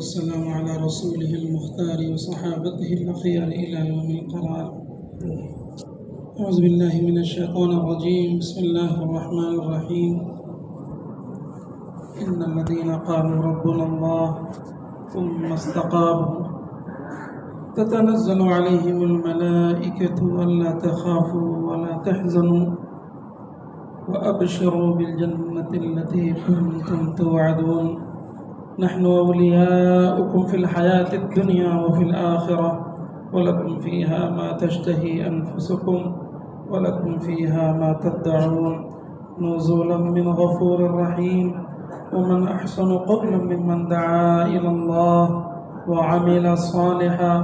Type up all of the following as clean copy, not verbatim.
والسلام على رسوله المختار وصحابته الأخيار إلى يوم القرار. أعوذ بالله من الشيطان الرجيم. بسم الله الرحمن الرحيم. إن الذين قالوا ربنا الله ثم استقاموا تتنزل عليهم الملائكة ألا تخافوا ولا تحزنوا وأبشروا بالجنة التي كنتم توعدون نحن أولياؤكم في الحياة الدنيا وفي الآخرة ولكم فيها ما تشتهي أنفسكم ولكم فيها ما تدعون نزلا من غفور رحيم ومن أحسن قولا ممن دعا إلى الله وعمل صالحا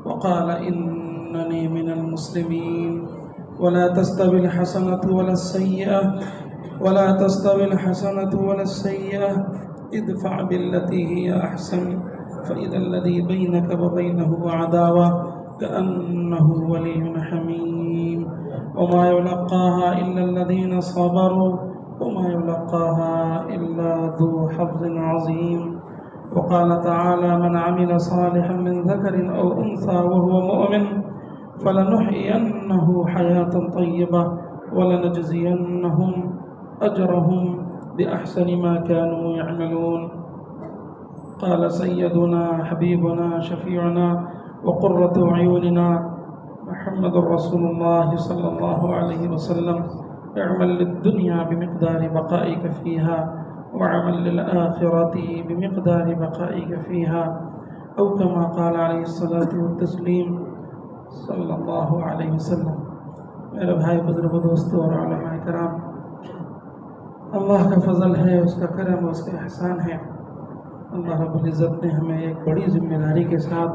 وقال إنني من المسلمين ولا تستوي الحسنة ولا السيئة ادفع بالتي هي أحسن فإذا الذي بينك وبينه عداوة كأنه ولي حميم وما يلقاها إلا الذين صبروا وما يلقاها إلا ذو حظ عظيم. وقال تعالى من عمل صالحا من ذكر أو أنثى وهو مؤمن فلنحيينه حياة طيبة ولنجزينهم أجرهم بأحسن ما كانوا يعملون. قال سيدنا حبيبنا شفيعنا وقرة عيوننا محمد رسول الله صلى الله عليه وسلم اعمل للدنيا بمقدار بقائك فيها وعمل للآخرة بمقدار بقائك فيها أو كما قال عليه الصلاة والتسليم صلی اللہ علیہ وسلم. میرے بھائی بزرگ دوستوں اور علماء کرام، اللہ کا فضل ہے، اس کا کرم اور اس کا احسان ہے. اللہ رب العزت نے ہمیں ایک بڑی ذمہ داری کے ساتھ،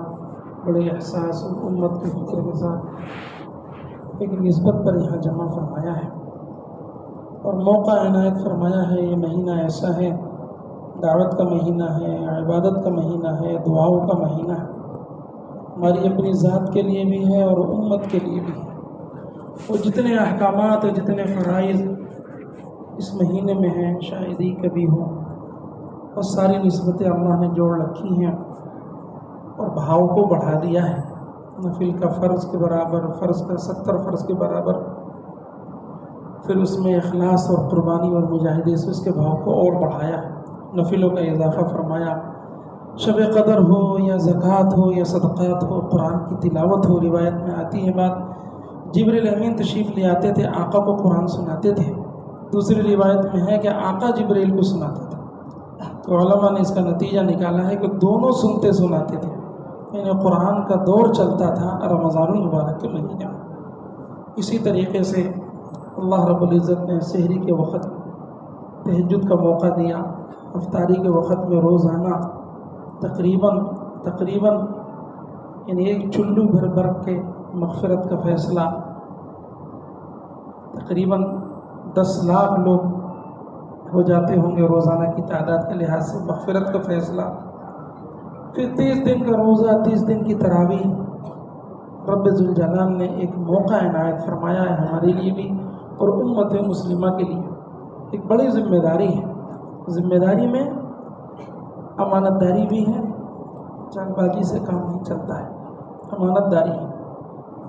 بڑے احساس اور امت کے فکر کے ساتھ ایک نسبت پر یہاں جمع فرمایا ہے اور موقع عنایت فرمایا ہے. یہ مہینہ ایسا ہے، دعوت کا مہینہ ہے، عبادت کا مہینہ ہے، دعاؤں کا مہینہ ہے. ہماری اپنی ذات کے لیے بھی ہے اور امت کے لیے بھی ہے. وہ جتنے احکامات اور جتنے فرائض اس مہینے میں ہیں شاید ہی کبھی ہوں. اور ساری نسبتیں اللہ نے جوڑ رکھی ہیں اور بھاؤ کو بڑھا دیا ہے. نفل کا فرض کے برابر، فرض کا 70 فرض کے برابر، پھر اس میں اخلاص اور قربانی اور مجاہدے سے اس کے بھاؤ کو اور بڑھایا ہے. نفلوں کا اضافہ فرمایا. شب قدر ہو یا زکوٰۃ ہو یا صدقات ہو، قرآن کی تلاوت ہو. روایت میں آتی ہے بات، جبریل امین تشریف لے آتے تھے، آقا کو قرآن سناتے تھے. دوسری روایت میں ہے کہ آقا جبریل کو سناتے تھے. تو علماء نے اس کا نتیجہ نکالا ہے کہ دونوں سنتے سناتے تھے. یعنی قرآن کا دور چلتا تھا رمضان المبارک کے مہینے میں. اسی طریقے سے اللہ رب العزت نے سحری کے وقت تہجد کا موقع دیا. افطاری کے وقت میں روزانہ تقریباً یعنی ایک چلو بھر کے مغفرت کا فیصلہ، تقریباً 10 لاکھ لوگ ہو جاتے ہوں گے روزانہ کی تعداد کے لحاظ سے. مغفرت کا فیصلہ، پھر 30 دن کا روزہ، 30 دن کی تراویح. رب ذوالجلال نے ایک موقع عنایت فرمایا ہے ہمارے لیے بھی اور امت مسلمہ کے لیے. ایک بڑی ذمہ داری ہے. ذمہ داری میں امانت داری بھی ہے، چال بازی سے کام نہیں چلتا ہے. امانت داری ہے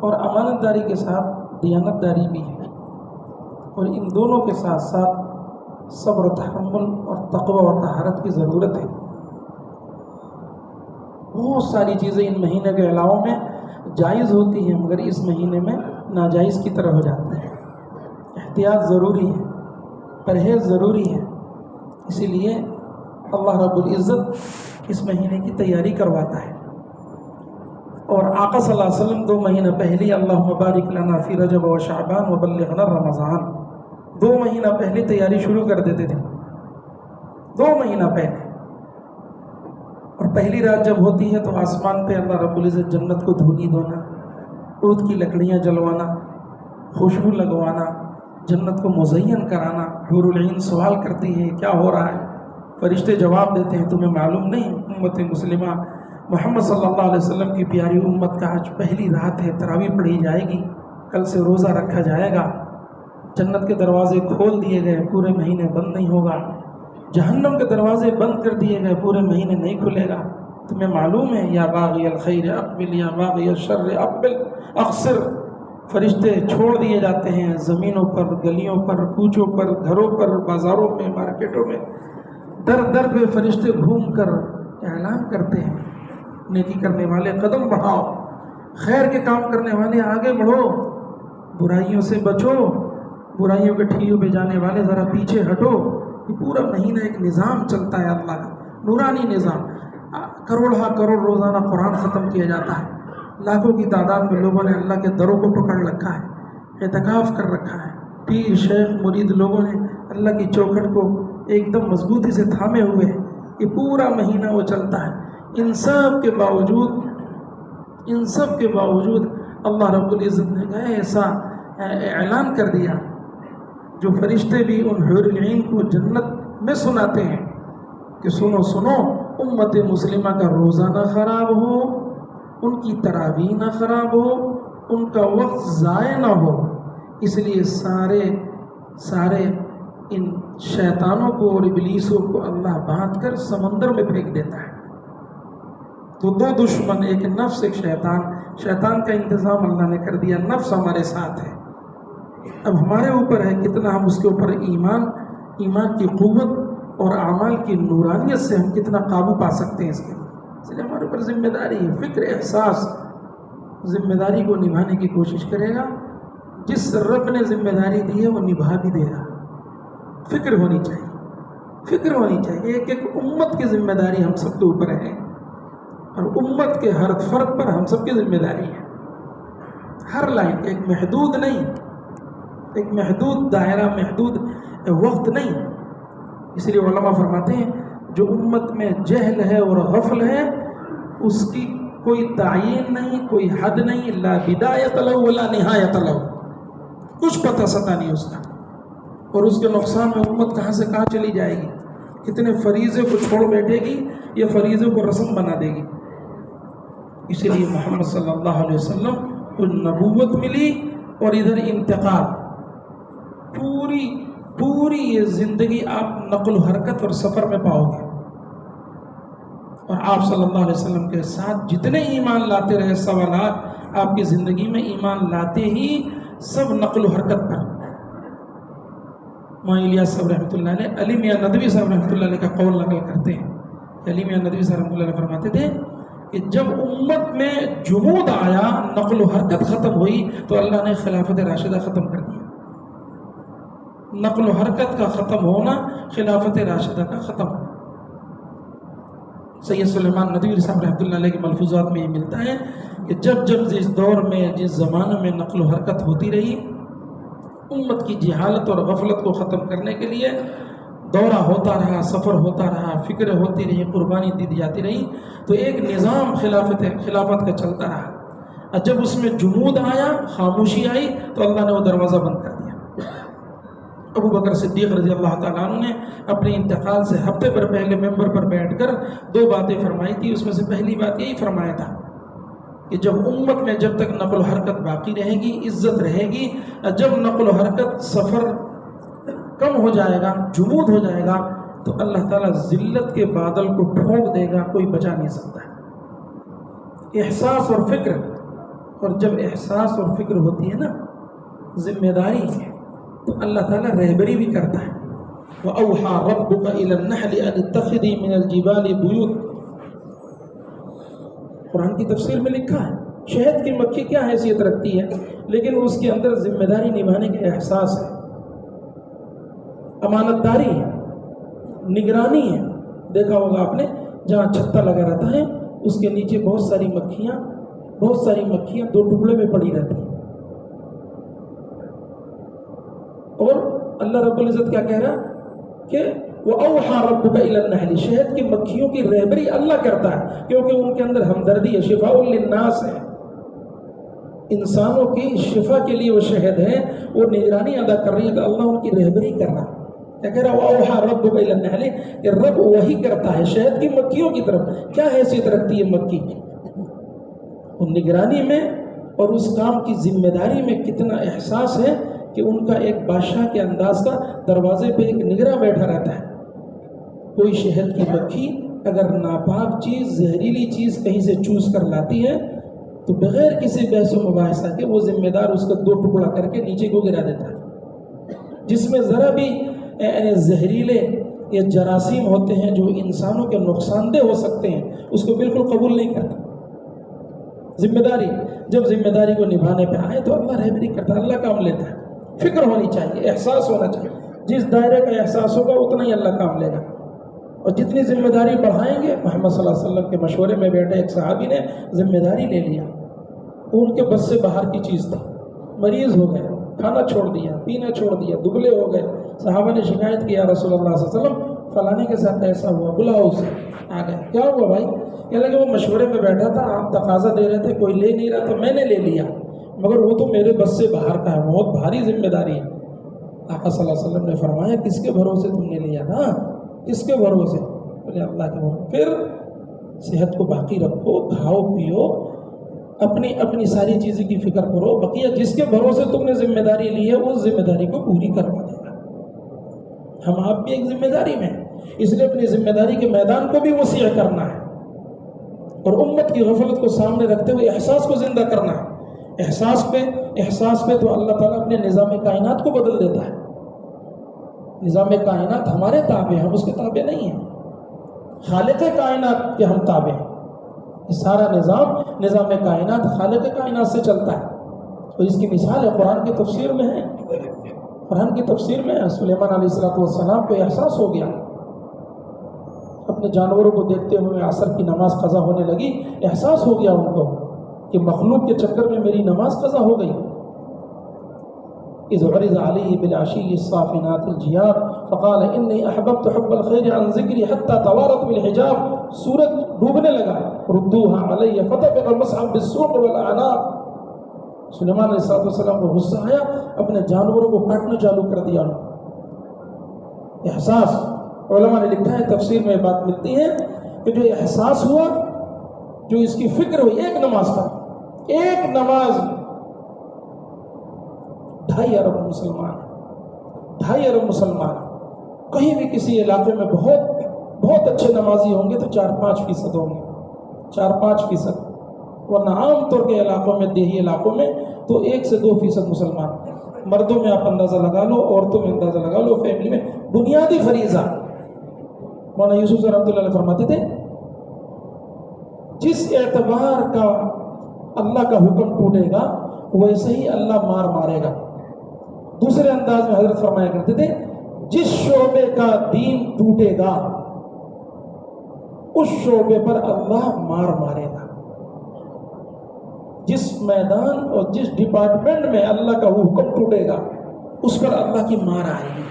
اور امانت داری کے ساتھ دیانت داری بھی ہے. اور ان دونوں کے ساتھ ساتھ صبر و تحمل اور تقوی و طہارت کی ضرورت ہے. بہت ساری چیزیں ان مہینے کے علاوہ میں جائز ہوتی ہیں مگر اس مہینے میں ناجائز کی طرح ہو جاتی ہیں. احتیاط ضروری ہے، پرہیز ضروری ہے. اسی لیے اللہ رب العزت اس مہینے کی تیاری کرواتا ہے. اور آقا صلی اللہ علیہ وسلم 2 مہینہ پہلے اللہم بارک لنا فی رجب و شعبان و بلغنا رمضان، 2 مہینہ پہلے تیاری شروع کر دیتے تھے. 2 مہینہ پہلے. اور پہلی رات جب ہوتی ہے تو آسمان پہ اللہ رب العزت جنت کو دھونی دھونا، عود کی لکڑیاں جلوانا، خوشبو لگوانا، جنت کو مزین کرانا. حور العین سوال کرتی ہے کیا ہو رہا ہے؟ فرشتے جواب دیتے ہیں تمہیں معلوم نہیں امت مسلمہ محمد صلی اللہ علیہ وسلم کی پیاری امت کا آج پہلی رات ہے، تراویح پڑھی جائے گی، کل سے روزہ رکھا جائے گا، جنت کے دروازے کھول دیے گئے، پورے مہینے بند نہیں ہوگا، جہنم کے دروازے بند کر دیے گئے، پورے مہینے نہیں کھلے گا. تمہیں معلوم ہے یا باغی الخیر اقبل یا باغی الشر اقبل اقصر، فرشتے چھوڑ دیے جاتے ہیں زمینوں پر، گلیوں پر، کوچوں پر، گھروں پر، بازاروں میں، مارکیٹوں میں، در در پہ فرشتے گھوم کر اعلان کرتے ہیں نیکی کرنے والے قدم بڑھاؤ، خیر کے کام کرنے والے آگے بڑھو، برائیوں سے بچو، برائیوں کے ٹھیوں پہ جانے والے ذرا پیچھے ہٹو۔ یہ پورا مہینہ ایک نظام چلتا ہے اللہ کا، نورانی نظام، کروڑ روزانہ قرآن ختم کیا جاتا ہے، لاکھوں کی تعداد میں لوگوں نے اللہ کے دروں کو پکڑ رکھا ہے، اعتکاف کر رکھا ہے، پیر شیخ مرید لوگوں نے اللہ کی چوکھٹ کو ایک دم مضبوطی سے تھامے ہوئے ہیں، یہ پورا مہینہ وہ چلتا ہے۔ ان سب کے باوجود اللہ رب العزت نے ایسا اعلان کر دیا جو فرشتے بھی ان حور العین کو جنت میں سناتے ہیں کہ سنو سنو، امت مسلمہ کا روزہ نہ خراب ہو، ان کی تراویح نہ خراب ہو، ان کا وقت ضائع نہ ہو، اس لیے سارے ان شیطانوں کو اور ابلیسوں کو اللہ باندھ کر سمندر میں پھینک دیتا ہے۔ تو دو دشمن، ایک نفس ایک شیطان کا انتظام اللہ نے کر دیا، نفس ہمارے ساتھ ہے، اب ہمارے اوپر ہے کتنا ہم اس کے اوپر ایمان کی قوت اور اعمال کی نورانیت سے ہم کتنا قابو پا سکتے ہیں اس لیے ہمارے اوپر ذمہ داری ہے، فکر احساس، ذمہ داری کو نبھانے کی کوشش کرے گا، جس رب نے ذمہ داری دی ہے وہ نبھا بھی دے گا۔ فکر ہونی چاہیے، ایک امت کی ذمہ داری ہم سب کے اوپر ہے، اور امت کے ہر فرد پر ہم سب کی ذمہ داری ہے، ہر لائن، ایک محدود نہیں، ایک محدود دائرہ، محدود وقت نہیں۔ اس لیے علماء فرماتے ہیں جو امت میں جہل ہے اور غفل ہے اس کی کوئی تعین نہیں، کوئی حد نہیں، لا بدایت لہ ولا نہایت لہ، کچھ پتہ ستا نہیں اس کا، اور اس کے نقصان میں امت کہاں سے کہاں چلی جائے گی، کتنے فریضے کو چھوڑ بیٹھے گی یا فریضے کو رسم بنا دے گی۔ اسی لیے محمد صلی اللہ علیہ وسلم کو نبوت ملی اور ادھر انتقال، پوری یہ زندگی آپ نقل و حرکت اور سفر میں پاؤ گے، اور آپ صلی اللہ علیہ وسلم کے ساتھ جتنے ایمان لاتے رہے سوالات آپ کی زندگی میں ایمان لاتے ہی سب نقل و حرکت پر۔ مولانا الیاس صاحب رحمۃ اللہ علیہ، علی میاں ندوی صاحب رحمۃ اللہ علیہ کا قول نقل کرتے ہیں، علی میاں ندوی صاحب رحمۃ اللہ علیہ فرماتے تھے کہ جب امت میں جمود آیا، نقل و حرکت ختم ہوئی، تو اللہ نے خلافت راشدہ ختم کر دیا۔ نقل و حرکت کا ختم ہونا، خلافت راشدہ کا ختم ہونا۔ سید سلیمان ندوی صاحب رحمۃ اللہ علیہ کے ملفوظات میں یہ ملتا ہے کہ جب جس دور میں، جس زمانے میں نقل و حرکت ہوتی رہی، امت کی جہالت اور غفلت کو ختم کرنے کے لیے دورہ ہوتا رہا، سفر ہوتا رہا، فکر ہوتی رہی، قربانی دی جاتی رہی، تو ایک نظام خلافت کا چلتا رہا، اور جب اس میں جمود آیا، خاموشی آئی، تو اللہ نے وہ دروازہ بند کر دیا۔ ابو بکر صدیق رضی اللہ تعالیٰ عنہ نے اپنے انتقال سے ہفتے پر پہلے ممبر پر بیٹھ کر 2 باتیں فرمائی تھی، اس میں سے پہلی بات یہی فرمایا تھا کہ جب امت میں جب تک نقل و حرکت باقی رہے گی، عزت رہے گی، جب نقل و حرکت سفر کم ہو جائے گا، جمود ہو جائے گا، تو اللہ تعالیٰ ذلت کے بادل کو ٹھونک دے گا، کوئی بچا نہیں سکتا۔ احساس اور فکر، اور جب احساس اور فکر ہوتی ہے نا، ذمہ داری ہے، تو اللہ تعالیٰ رہبری بھی کرتا ہے۔ وَأَوْحَى رَبُّكَ إِلَى النَّحْلِ أَنِ اتَّخِذِي مِنَ الْجِبَالِ بُيُوتًا، قرآن کی تفسیر میں لکھا ہے شہد کی مکھی کیا حیثیت رکھتی ہے، لیکن اس کے اندر ذمہ داری نبھانے کا احساس ہے، امانت داری ہے، نگرانی ہے۔ دیکھا ہوگا آپ نے جہاں چھتا لگا رہتا ہے اس کے نیچے بہت ساری مکھیاں 2 ٹکڑے میں پڑی رہتی ہیں، اور اللہ رب العزت کیا کہہ رہا کہ وَأَوْحَى رَبُّكَ إِلَى النَّحْلِ، شہد کی مکھیوں کی رہبری اللہ کرتا ہے، کیونکہ ان کے اندر ہمدردی ہے، شفاء للناس ہے، انسانوں کی شفا کے لیے وہ شہد ہے، وہ نگرانی ادا کر رہی ہے، تو اللہ ان کی رہبری کر رہا ہے۔ کیا کہہ رہا وَأَوْحَى رَبُّكَ إِلَى النَّحْلِ، کہ رب وہی کرتا ہے شہد کی مکھیوں کی طرف۔ کیا حیثیت رکھتی ہے مکھی؟ وہ نگرانی میں اور اس کام کی ذمہ داری میں کتنا احساس ہے کہ ان کا ایک بادشاہ کے انداز کا دروازے پہ ایک نگراں بیٹھا رہتا ہے، کوئی شہد کی مکھی اگر ناپاک چیز زہریلی چیز کہیں سے چوس کر لاتی ہے تو بغیر کسی بحث و مباحثہ کے وہ ذمہ دار اس کا 2 ٹکڑا کر کے نیچے کو گرا دیتا ہے۔ جس میں ذرا بھی زہریلے یا جراثیم ہوتے ہیں جو انسانوں کے نقصان دہ ہو سکتے ہیں اس کو بالکل قبول نہیں کرتا۔ ذمہ داری جب ذمہ داری کو نبھانے پہ آئے تو اللہ رحم نہیں کرتا، اللہ کام لیتا ہے۔ فکر ہونی چاہیے، احساس ہونا چاہیے، جس دائرے کا احساس ہوگا اتنا ہی اللہ کام لے گا۔ اور جتنی ذمہ داری بڑھائیں گے، محمد صلی اللہ علیہ وسلم کے مشورے میں بیٹھے ایک صحابی نے ذمہ داری لے لیا، وہ ان کے بس سے باہر کی چیز تھی، مریض ہو گئے، کھانا چھوڑ دیا، پینا چھوڑ دیا، دبلے ہو گئے۔ صحابہ نے شکایت کی، یا رسول اللہ صلی اللہ علیہ وسلم فلانے کے ساتھ ایسا ہوا، بلاؤ اسے۔ آ گئے، کیا ہوا بھائی؟ کہنے لگے وہ مشورے میں بیٹھا تھا، آپ تقاضا دے رہے تھے، کوئی لے نہیں رہا تو میں نے لے لیا، مگر وہ تو میرے بس سے باہر کا ہے، بہت بھاری ذمہ داری ہے۔ آقا صلی اللہ علیہ وسلم نے فرمایا، کس کے بھروسے تم نے لیا تھا؟ کس کے بھروسے؟ بولے اللہ کے بھروسے۔ پھر صحت کو باقی رکھو، کھاؤ پیو، اپنی ساری چیزیں کی فکر کرو، بقیہ جس کے بھروسے تم نے ذمہ داری لی ہے اس ذمہ داری کو پوری کروا دے گا۔ ہم آپ بھی ایک ذمہ داری میں، اس لیے اپنی ذمہ داری کے میدان کو بھی وسیع کرنا ہے اور امت کی غفلت کو سامنے رکھتے ہوئے احساس کو زندہ کرنا ہے۔ احساس پہ تو اللہ تعالیٰ اپنے نظام کائنات کو بدل دیتا ہے۔ نظام کائنات ہمارے تابع ہیں، ہم اس کے تابع نہیں ہیں، خالق کائنات کے ہم تابع ہیں۔ یہ سارا نظام کائنات خالق کائنات سے چلتا ہے، اور اس کی مثال ہے قرآن کی تفسیر میں ہے۔ قرآن کی تفسیر میں سلیمان علیہ السلام کو احساس ہو گیا، اپنے جانوروں کو دیکھتے ہوئے عصر کی نماز قضا ہونے لگی، احساس ہو گیا ان کو کہ مخلوق کے چکر میں میری نماز قضا ہو گئی۔ اذ عرض علیہ بالعشی الصافنات الجیاد فقال انی احببت حب الخیر عن ذکری حتی توارت بالحجاب۔ سورج ڈوبنے لگا، ردوها علی فطفق المصحف بالسوق والاعناق۔ سلیمان علیہ السلام کو غصہ آیا، اپنے جانوروں کو کاٹنا چالو کر دیا۔ احساس، علماء نے لکھا ہے تفسیر میں بات ملتی ہے کہ جو احساس ہوا، جو اس کی فکر ہوئی ایک نماز کا، ایک نماز 2.5 ارب مسلمان کہیں بھی کسی علاقے میں بہت اچھے نمازی ہوں گے تو 4-5% ہوں گے، 4-5%، ورنہ عام طور کے علاقوں میں، دیہی علاقوں میں تو 1 سے 2% مسلمان۔ مردوں میں آپ اندازہ لگا لو، عورتوں میں اندازہ لگا لو، فیملی میں بنیادی فریضہ مولانا یوسف رحمۃ اللہ علیہ فرماتے تھے، جس اعتبار کا اللہ کا حکم ٹوٹے گا ویسے ہی اللہ مارے گا۔ دوسرے انداز میں حضرت فرمایا کرتے تھے، جس شعبے کا دین ٹوٹے گا اس شعبے پر اللہ مارے گا۔ جس میدان اور جس ڈپارٹمنٹ میں اللہ کا حکم ٹوٹے گا اس پر اللہ کی مار آئے گی۔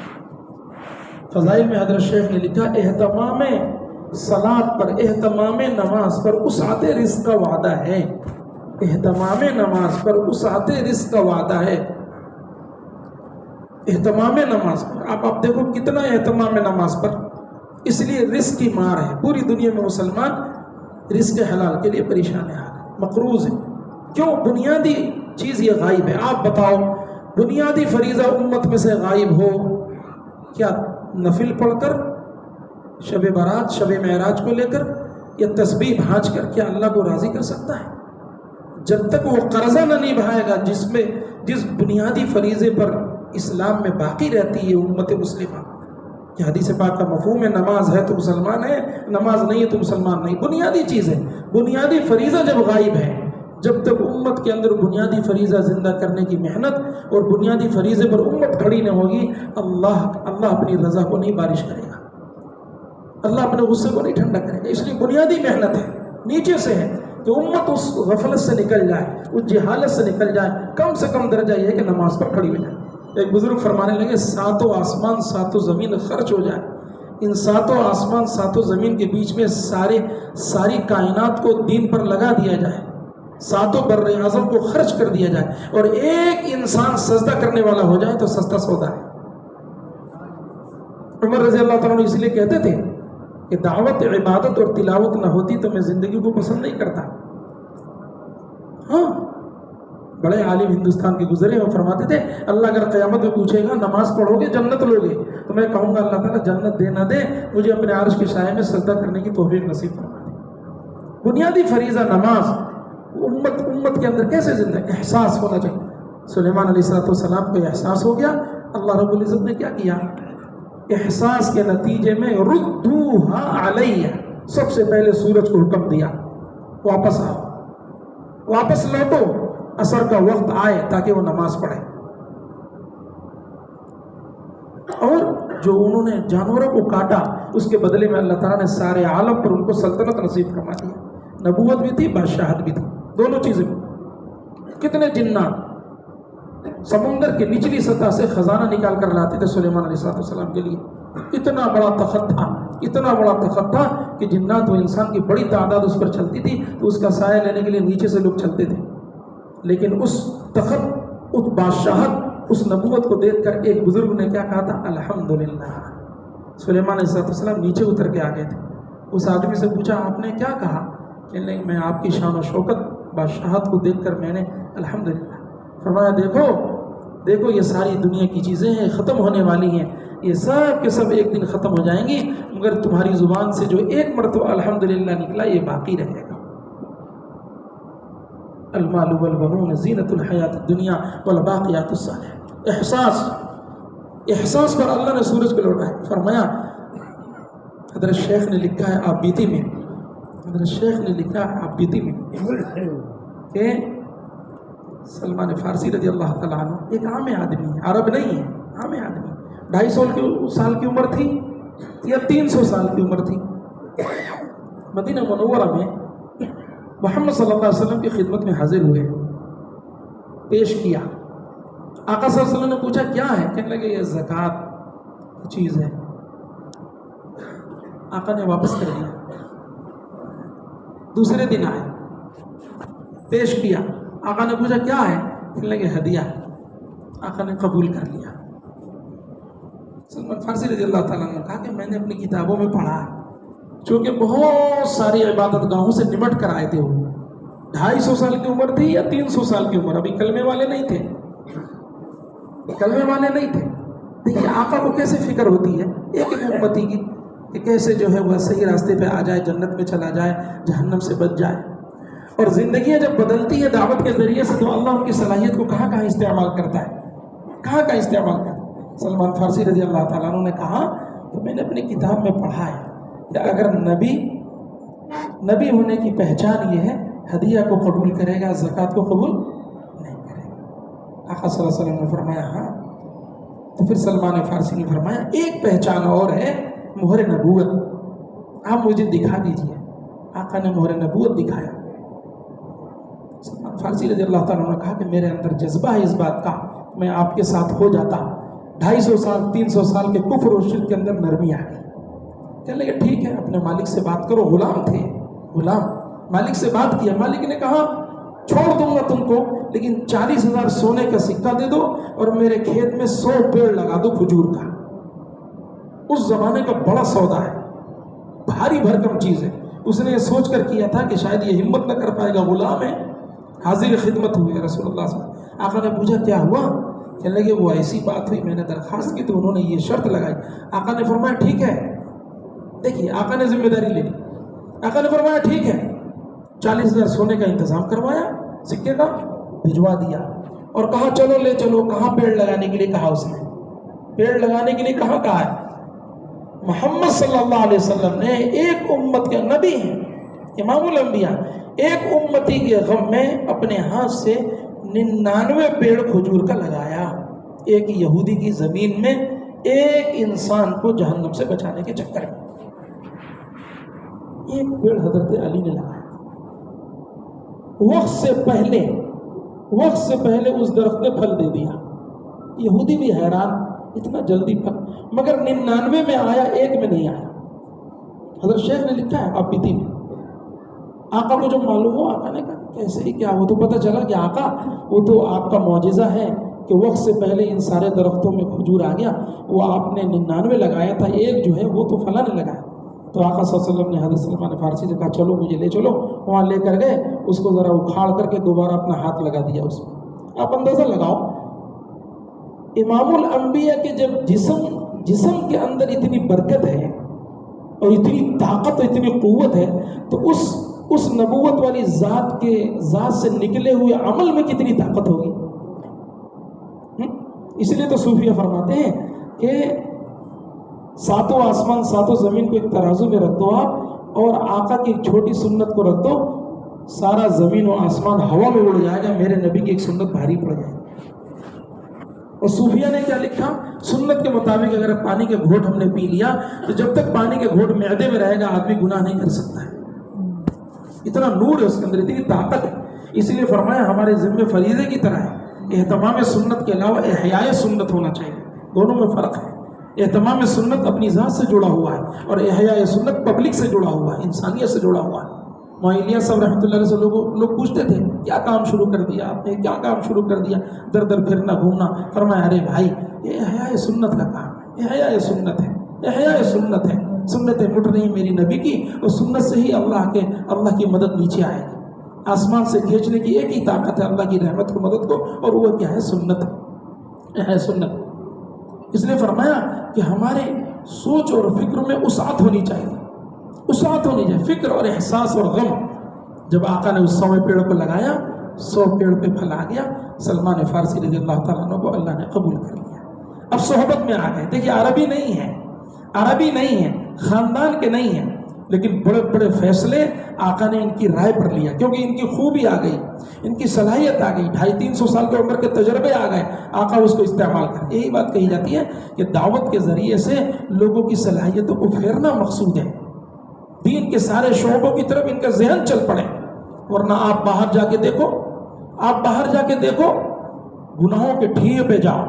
فضائل میں حضرت شیخ نے لکھا، اہتمام صلاۃ پر، اہتمام نماز پر وسعت رزق کا وعدہ ہے۔ اہتمام نماز پر وسعت رزق کا وعدہ ہے۔ اہتمام نماز پر آپ دیکھو کتنا اہتمام نماز پر، اس لیے رزق کی مار ہے۔ پوری دنیا میں مسلمان رزق حلال کے لیے پریشان ہے، مقروض ہے۔ کیوں؟ بنیادی چیز یہ غائب ہے۔ آپ بتاؤ، بنیادی فریضہ امت میں سے غائب ہو، کیا نفل پڑھ کر شب برات، شب معراج کو لے کر، یا تسبیح بھاج کر کیا اللہ کو راضی کر سکتا ہے؟ جب تک وہ قرضہ نہ نبھائے گا جس بنیادی فریضے پر اسلام میں باقی رہتی ہے امت مسلمہ، کہ حدیث پاک کا مفہوم ہے نماز ہے تو مسلمان ہے، نماز نہیں ہے تو مسلمان نہیں۔ بنیادی چیز ہے، بنیادی فریضہ جب غائب ہے، جب تک امت کے اندر بنیادی فریضہ زندہ کرنے کی محنت اور بنیادی فریضے پر امت کھڑی نہ ہوگی، اللہ اپنی رضا کو نہیں بارش کرے گا، اللہ اپنے غصے کو نہیں ٹھنڈا کرے گا۔ اس لیے بنیادی محنت ہے، نیچے سے ہے کہ امت اس غفلت سے نکل جائے، اس جہالت سے نکل جائے۔ کم سے کم درجہ یہ ہے کہ نماز پر کھڑی ہو جائے۔ ایک بزرگ فرمانے لگے، 7 آسمان 7 زمین خرچ ہو جائے، ان 7 آسمان 7 زمین کے بیچ میں ساری کائنات کو دین پر لگا دیا جائے، 7 بر اعظم کو خرچ کر دیا جائے، اور ایک انسان سجدہ کرنے والا ہو جائے تو سستا سودا ہے۔ عمر رضی اللہ تعالیٰ اس لیے کہتے تھے کہ دعوت، عبادت اور تلاوت نہ ہوتی تو میں زندگی کو پسند نہیں کرتا۔ ہاں، بڑے عالم ہندوستان کے گزرے، وہ فرماتے تھے اللہ اگر قیامت میں پوچھے گا نماز پڑھو گے جنت لوگے، تو تو میں کہوں گا اللہ تعالیٰ جنت دے نہ دے مجھے اپنے عرش کے سائے میں سجدہ کرنے کی توفیق نصیب فرما دے۔ بنیادی فریضہ نماز امت کے اندر کیسے زندہ احساس ہونا چاہیے۔ سلیمان علیہ السلام کو احساس ہو گیا، اللہ رب العزت نے کیا کیا، احساس کے نتیجے میں ردوہا علیہ، سب سے پہلے سورج کو حکم دیا واپس آؤ، واپس لوٹو، عصر کا وقت آئے تاکہ وہ نماز پڑھے۔ اور جو انہوں نے جانوروں کو کاٹا اس کے بدلے میں اللہ تعالیٰ نے سارے عالم پر ان کو سلطنت نصیب فرما دیا، نبوت بھی تھی، بادشاہت بھی تھی، دونوں چیزیں۔ کتنے جنات سمندر کے نچلی سطح سے خزانہ نکال کر لاتے تھے سلیمان علیہ السلام کے لیے، اتنا بڑا تخت تھا، اتنا بڑا تخت تھا کہ جنات و انسان کی بڑی تعداد اس پر چلتی تھی تو اس کا سایہ لینے کے لیے نیچے سے لوگ چلتے تھے، لیکن اس تخت، اس بادشاہت، اس نبوت کو دیکھ کر ایک بزرگ نے کیا کہا تھا، الحمدللہ۔ سلیمان علیہ السلام نیچے اتر کے آگے تھے، اس آدمی سے پوچھا آپ نے کیا کہا، کہ نہیں میں آپ کی شان و شوکت بادشاہت کو دیکھ کر میں نے الحمدللہ۔ فرمایا دیکھو یہ ساری دنیا کی چیزیں ہیں، ختم ہونے والی ہیں، یہ سب کے سب ایک دن ختم ہو جائیں گی، مگر تمہاری زبان سے جو ایک مرتبہ الحمدللہ نکلا یہ باقی رہے گا۔ المال والبنون زینت الحیات الدنیا والباقیات الصالحات۔ احساس پر اللہ نے سورج کو لوٹا ہے۔ فرمایا حضرت شیخ نے لکھا ہے آپ بیتی میں، حضرت شیخ نے لکھا ہے آپ بیتی میں کہ سلمان فارسی رضی اللہ تعالیٰ عنہ ایک عام آدمی ہے، عرب نہیں ہے، عام آدمی، 250 سال کی عمر تھی یا 300 سال کی عمر تھی، مدینہ منورہ میں محمد صلی اللہ علیہ وسلم کی خدمت میں حاضر ہوئے، پیش کیا۔ آقا صلی اللہ علیہ وسلم نے پوچھا کیا ہے، کہنے لگے یہ زکوٰۃ کی چیز ہے۔ آقا نے واپس کر دیا۔ دوسرے دن آئے، پیش کیا، آقا نے پوچھا کیا ہے، کہنے لگے ہدیہ۔ آقا نے قبول کر لیا۔ سلمان فارسی رضی اللہ تعالیٰ نے کہا کہ میں نے اپنی کتابوں میں پڑھا ہے، چونکہ بہت ساری عبادت گاہوں سے نمٹ کر آئے تھے، وہ 250 سال کی عمر تھی یا 300 سال کی عمر، ابھی کلمے والے نہیں تھے، کلمے والے نہیں تھے۔ دیکھیے آقا کو کیسے فکر ہوتی ہے ایک امتی کی کہ کیسے جو ہے وہ صحیح راستے پہ آ جائے، جنت میں چلا جائے، جہنم سے بچ جائے۔ اور زندگیاں جب بدلتی ہے دعوت کے ذریعے سے تو اللہ ان کی صلاحیت کو کہاں کہاں استعمال کرتا ہے، کہاں کہاں استعمال کرتا ہے۔ سلمان فارسی رضی اللہ تعالیٰ عنہ نے کہا کہ میں نے اپنی کتاب میں پڑھا ہے کہ اگر نبی ہونے کی پہچان یہ ہے ہدیہ کو قبول کرے گا، زکوٰۃ کو قبول نہیں کرے گا۔ آقا صلی اللہ علیہ وسلم نے فرمایا ہاں۔ تو پھر سلمان فارسی نے فرمایا ایک پہچان اور ہے، مہر نبوت، آپ مجھے دکھا دیجئے۔ آقا نے مہر نبوت دکھایا۔ سلمان فارسی رضی اللہ تعالیٰ نے کہا کہ میرے اندر جذبہ ہے اس بات کا، میں آپ کے ساتھ ہو جاتا۔ 250 سال 300 سال کے کفر و شرک کے اندر نرمی آ گئی۔ کہنے لگے ٹھیک ہے اپنے مالک سے بات کرو، غلام تھے، غلام، مالک سے بات کیا، مالک نے کہا چھوڑ دوں گا تم کو لیکن 40,000 سونے کا سکہ دے دو اور میرے کھیت میں 100 پیڑ لگا دو کھجور کا۔ اس زمانے کا بڑا سودا ہے، بھاری بھرکم چیز ہے۔ اس نے یہ سوچ کر کیا تھا کہ شاید یہ ہمت نہ کر پائے گا، غلام ہے، حاضر خدمت ہوئے رسول اللہ صلی اللہ علیہ وسلم۔ آقا نے پوچھا کیا ہوا، کہنے لگے وہ ایسی بات ہوئی، میں نے درخواست کی تو انہوں نے یہ شرط لگائی۔ آقا نے فرمایا ٹھیک ہے، دیکھیے آقا نے ذمہ داری لے لی۔ آقا نے فرمایا ٹھیک ہے، 40,000 سونے کا انتظام کروایا، سکے کا بھجوا دیا اور کہا چلو لے چلو۔ کہاں پیڑ لگانے کے لیے کہا اس نے، پیڑ لگانے کے لیے کہاں کہا ہے؟ محمد صلی اللہ علیہ وسلم نے ایک امت کے نبی ہیں، امام الانبیاء، ایک امتی کے غم میں اپنے ہاتھ سے 99 پیڑ کھجور کا لگایا، ایک یہودی کی زمین میں ایک انسان کو جہنم سے بچانے کے چکر میں۔ ایک پیڑ حضرت علی نے لگایا، وقت سے پہلے اس درخت نے پھل دے دیا۔ یہودی بھی حیران، اتنا جلدی پھل، مگر 99 میں آیا، ایک میں نہیں آیا۔ حضرت شیخ نے لکھا ہے آپ بیتی میں، آقا کو جو معلوم ہو، آقا نے کہا کیسے ہی کیا ہو، تو پتہ چلا کہ آقا وہ تو آپ کا معجزہ ہے کہ وقت سے پہلے ان سارے درختوں میں کھجور آ گیا، وہ آپ نے 99 لگایا تھا، ایک جو ہے وہ تو فلاں نے لگایا۔ تو آقا صلی اللہ علیہ وسلم نے حضرت سلمان فارسی سے کہا چلو مجھے لے چلو، وہاں لے کر گئے، اس کو ذرا اکھاڑ کر کے دوبارہ اپنا ہاتھ لگا دیا اس میں۔ آپ اندازہ لگاؤ، امام الانبیاء کے جب جسم جسم کے اندر اتنی برکت ہے اور اتنی طاقت اور اتنی قوت ہے، تو اس نبوت والی ذات سے نکلے ہوئے عمل میں کتنی طاقت ہوگی۔ اس لیے تو صوفیہ فرماتے ہیں کہ ساتوں آسمان ساتوں زمین کو ایک ترازو میں رکھ دو آپ، اور آقا کی ایک چھوٹی سنت کو رکھ دو، سارا زمین و آسمان ہوا میں اڑ جائے گا، میرے نبی کی ایک سنت بھاری پڑ جائے گی۔ اور صوفیہ نے کیا لکھا؟ سنت کے مطابق اگر پانی کا گھونٹ ہم نے پی لیا تو جب تک پانی کا گھونٹ معدے میں رہے گا آدمی گناہ نہیں کر سکتا ہے۔ اتنا نور ہے اس کے اندر، اتنی طاقت ہے۔ اس لیے فرمایا ہمارے ذمہ فریضے کی طرح ہے، اہتمام سنت کے علاوہ احیاء سنت ہونا چاہیے، دونوں میں فرق ہے۔ اہتمام سنت اپنی ذات سے جڑا ہوا ہے اور احیاء سنت پبلک سے جڑا ہوا ہے، انسانیت سے جڑا ہوا ہے۔ الیاس صاحب رحمۃ اللہ علیہ سے لوگ پوچھتے تھے کیا کام شروع کر دیا آپ نے، کیا کام شروع کر دیا، در در پھرنا گھومنا۔ فرمایا ارے بھائی یہ احیاء سنت کا کام ہے، احیاء سنت ہے، احیاء سنت ہے، سنتیں مٹ رہی میری نبی کی، اور سنت سے ہی اللہ کی مدد نیچے آئے گی۔ آسمان سے کھینچنے کی ایک ہی طاقت ہے اللہ کی رحمت کو، مدد کو، اور وہ کیا ہے؟ سنت ہے سنت۔ اس لیے فرمایا کہ ہمارے سوچ اور فکر میں وسعت ہونی چاہیے، وسعت ہونی چاہیے، فکر اور احساس اور غم۔ جب آقا نے اس 100 پیڑ کو لگایا، 100 پیڑ پہ پھل آ گیا، سلمان فارسی رضی اللہ تعالیٰ عنہ کو اللہ نے قبول کر لیا۔ اب صحبت میں آ گئے، دیکھیے عربی نہیں ہے، خاندان کے نہیں ہیں، لیکن بڑے بڑے فیصلے آقا نے ان کی رائے پر لیا، کیونکہ ان کی خوبی آ گئی، ان کی صلاحیت آ گئی، 250-300 سال کی عمر کے تجربے آ گئے، آقا اس کو استعمال کر۔ یہی بات کہی جاتی ہے کہ دعوت کے ذریعے سے لوگوں کی صلاحیتوں کو پھیرنا مقصود ہے، دین کے سارے شعبوں کی طرف ان کا ذہن چل پڑے۔ ورنہ آپ باہر جا کے دیکھو، گناہوں کے ٹھیے پہ جاؤ،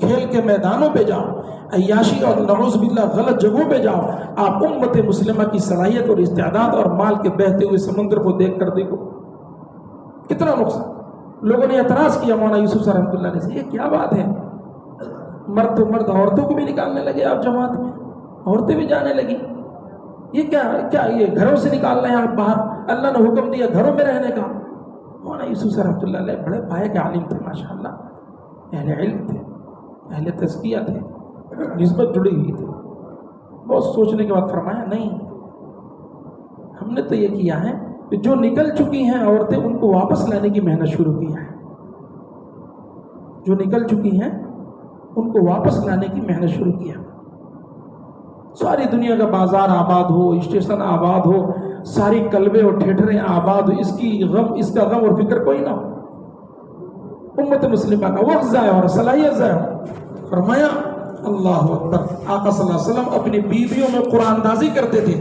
کھیل کے میدانوں پہ جاؤ، عیاشی اور نعوذ باللہ غلط جگہوں پہ جاؤ، آپ امت مسلمہ کی صلاحیت اور استعداد اور مال کے بہتے ہوئے سمندر کو دیکھ کر دیکھو کتنا نقصان۔ لوگوں نے اعتراض کیا مولانا یوسف صاحب رحمۃ اللہ علیہ سے، یہ کیا بات ہے، مرد تو مرد عورتوں کو بھی نکالنے لگے آپ جماعت میں، عورتیں بھی جانے لگی، یہ کیا یہ گھروں سے نکال رہے ہیں آپ باہر، اللہ نے حکم دیا گھروں میں رہنے کا۔ مولانا یوسف صاحب رحمۃ اللہ علیہ بڑے پائے کے عالم تھے، ماشاءاللہ، اہل علم تھے، اہل تزکیہ تھے، نسبت جڑی ہوئی تھی۔ بہت سوچنے کے بعد فرمایا نہیں، ہم نے تو یہ کیا ہے کہ جو نکل چکی ہیں عورتیں ان کو واپس لانے کی محنت شروع کی ہے، جو نکل چکی ہیں ان کو واپس لانے کی محنت شروع کیا۔ ساری دنیا کا بازار آباد ہو، اسٹیشن آباد ہو، ساری کلبے اور ٹھیٹھریں آباد ہو، اس کا غم اور فکر کوئی نہ ہو، امت مسلمہ کا وقت ضائع اور صلاحیت ضائع ہو۔ فرمایا اللہ اکبر، آقا صلی اللہ علیہ وسلم اپنی بیویوں میں قرآن اندازی کرتے تھے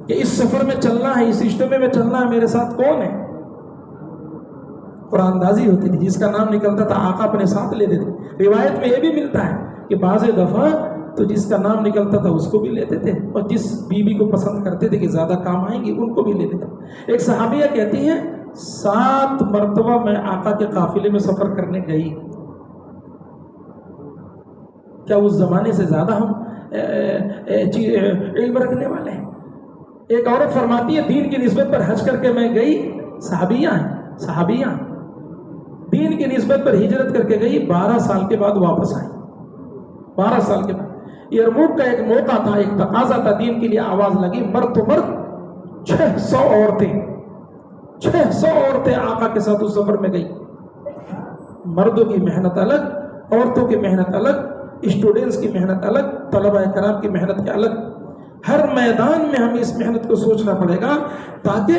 کہ اس سفر میں چلنا ہے، اس اجتماع میں چلنا ہے، میرے ساتھ کون ہے؟ قرآن اندازی ہوتی تھی، جس کا نام نکلتا تھا آقا اپنے ساتھ لیتے تھے۔ روایت میں یہ بھی ملتا ہے کہ بعض دفعہ تو جس کا نام نکلتا تھا اس کو بھی لیتے تھے، اور جس بیوی کو پسند کرتے تھے کہ زیادہ کام آئیں گی ان کو بھی لیتے تھے۔ ایک صحابیہ کہتی ہیں 7 مرتبہ میں آقا کے قافلے میں سفر کرنے گئی۔ کیا اس زمانے سے زیادہ ہم علم رکھنے والے ہیں؟ ایک عورت فرماتی ہے دین کی نسبت پر حج کر کے میں گئی، صحابیہ دین کی نسبت پر ہجرت کر کے گئی، 12 سال کے بعد واپس آئی، 12 سال کے بعد۔ یرموک کا ایک موقع تھا، ایک تقاضا تھا، دین کے لیے آواز لگی، مرد تو مرد 600 عورتیں آقا کے ساتھ اس سفر میں گئی۔ مردوں کی محنت الگ، عورتوں کی محنت الگ، اسٹوڈنٹس کی محنت الگ، طلبہ کرام کی محنت کے الگ۔ ہر میدان میں ہمیں اس محنت کو سوچنا پڑے گا تاکہ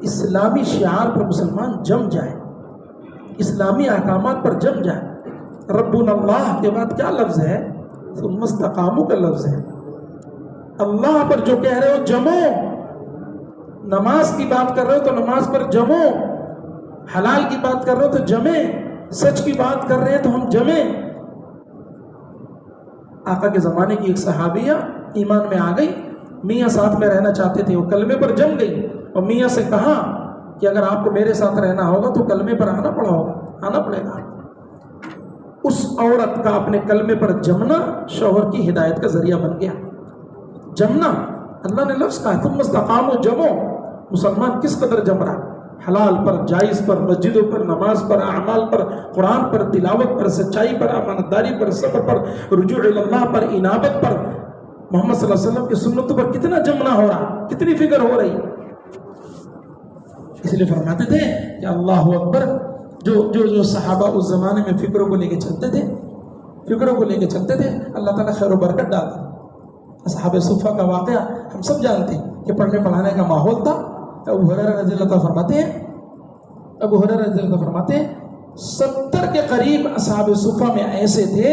اسلامی شعار پر مسلمان جم جائے، اسلامی احکامات پر جم جائے۔ ربنا اللہ کے بعد کیا لفظ ہے؟ ثم استقاموا کا لفظ ہے۔ اللہ پر جو کہہ رہے ہو جمو، نماز کی بات کر رہے ہو تو نماز پر جمو، حلال کی بات کر رہے ہو تو جمیں، سچ کی بات کر رہے ہیں تو ہم جمیں۔ آقا کے زمانے کی ایک صحابیہ ایمان میں آ گئی، میاں ساتھ میں رہنا چاہتے تھے، وہ کلمے پر جم گئی اور میاں سے کہا کہ اگر آپ کو میرے ساتھ رہنا ہوگا تو کلمے پر آنا پڑے گا۔ اس عورت کا اپنے کلمے پر جمنا شوہر کی ہدایت کا ذریعہ بن گیا۔ جمنا، اللہ نے لفظ کہا تم استقاموا، جمو۔ مسلمان کس قدر جم رہا، حلال پر، جائز پر، مسجدوں پر، نماز پر، اعمال پر، قرآن پر، تلاوت پر، سچائی پر، امانتداری پر، صبر پر، رجوع اللہ پر، انابت پر، محمد صلی اللہ علیہ وسلم کی سنتوں پر کتنا جمنا ہو رہا، کتنی فکر ہو رہی. اس لیے فرماتے تھے کہ اللہ اکبر. جو صحابہ اس زمانے میں فکروں کو لے کے چلتے تھے، فکروں کو لے کے چلتے تھے، اللہ تعالیٰ خیر و برکت ڈالتا. اصحاب صفہ کا واقعہ ہم سب جانتے ہیں کہ پڑھنے پڑھانے کا ماحول تھا. ابو ہریرہ رضی اللہ عنہ فرماتے ہیں، ابو ہریرہ رضی اللہ عنہ فرماتے ہیں 70 کے قریب اصحاب صفہ میں ایسے تھے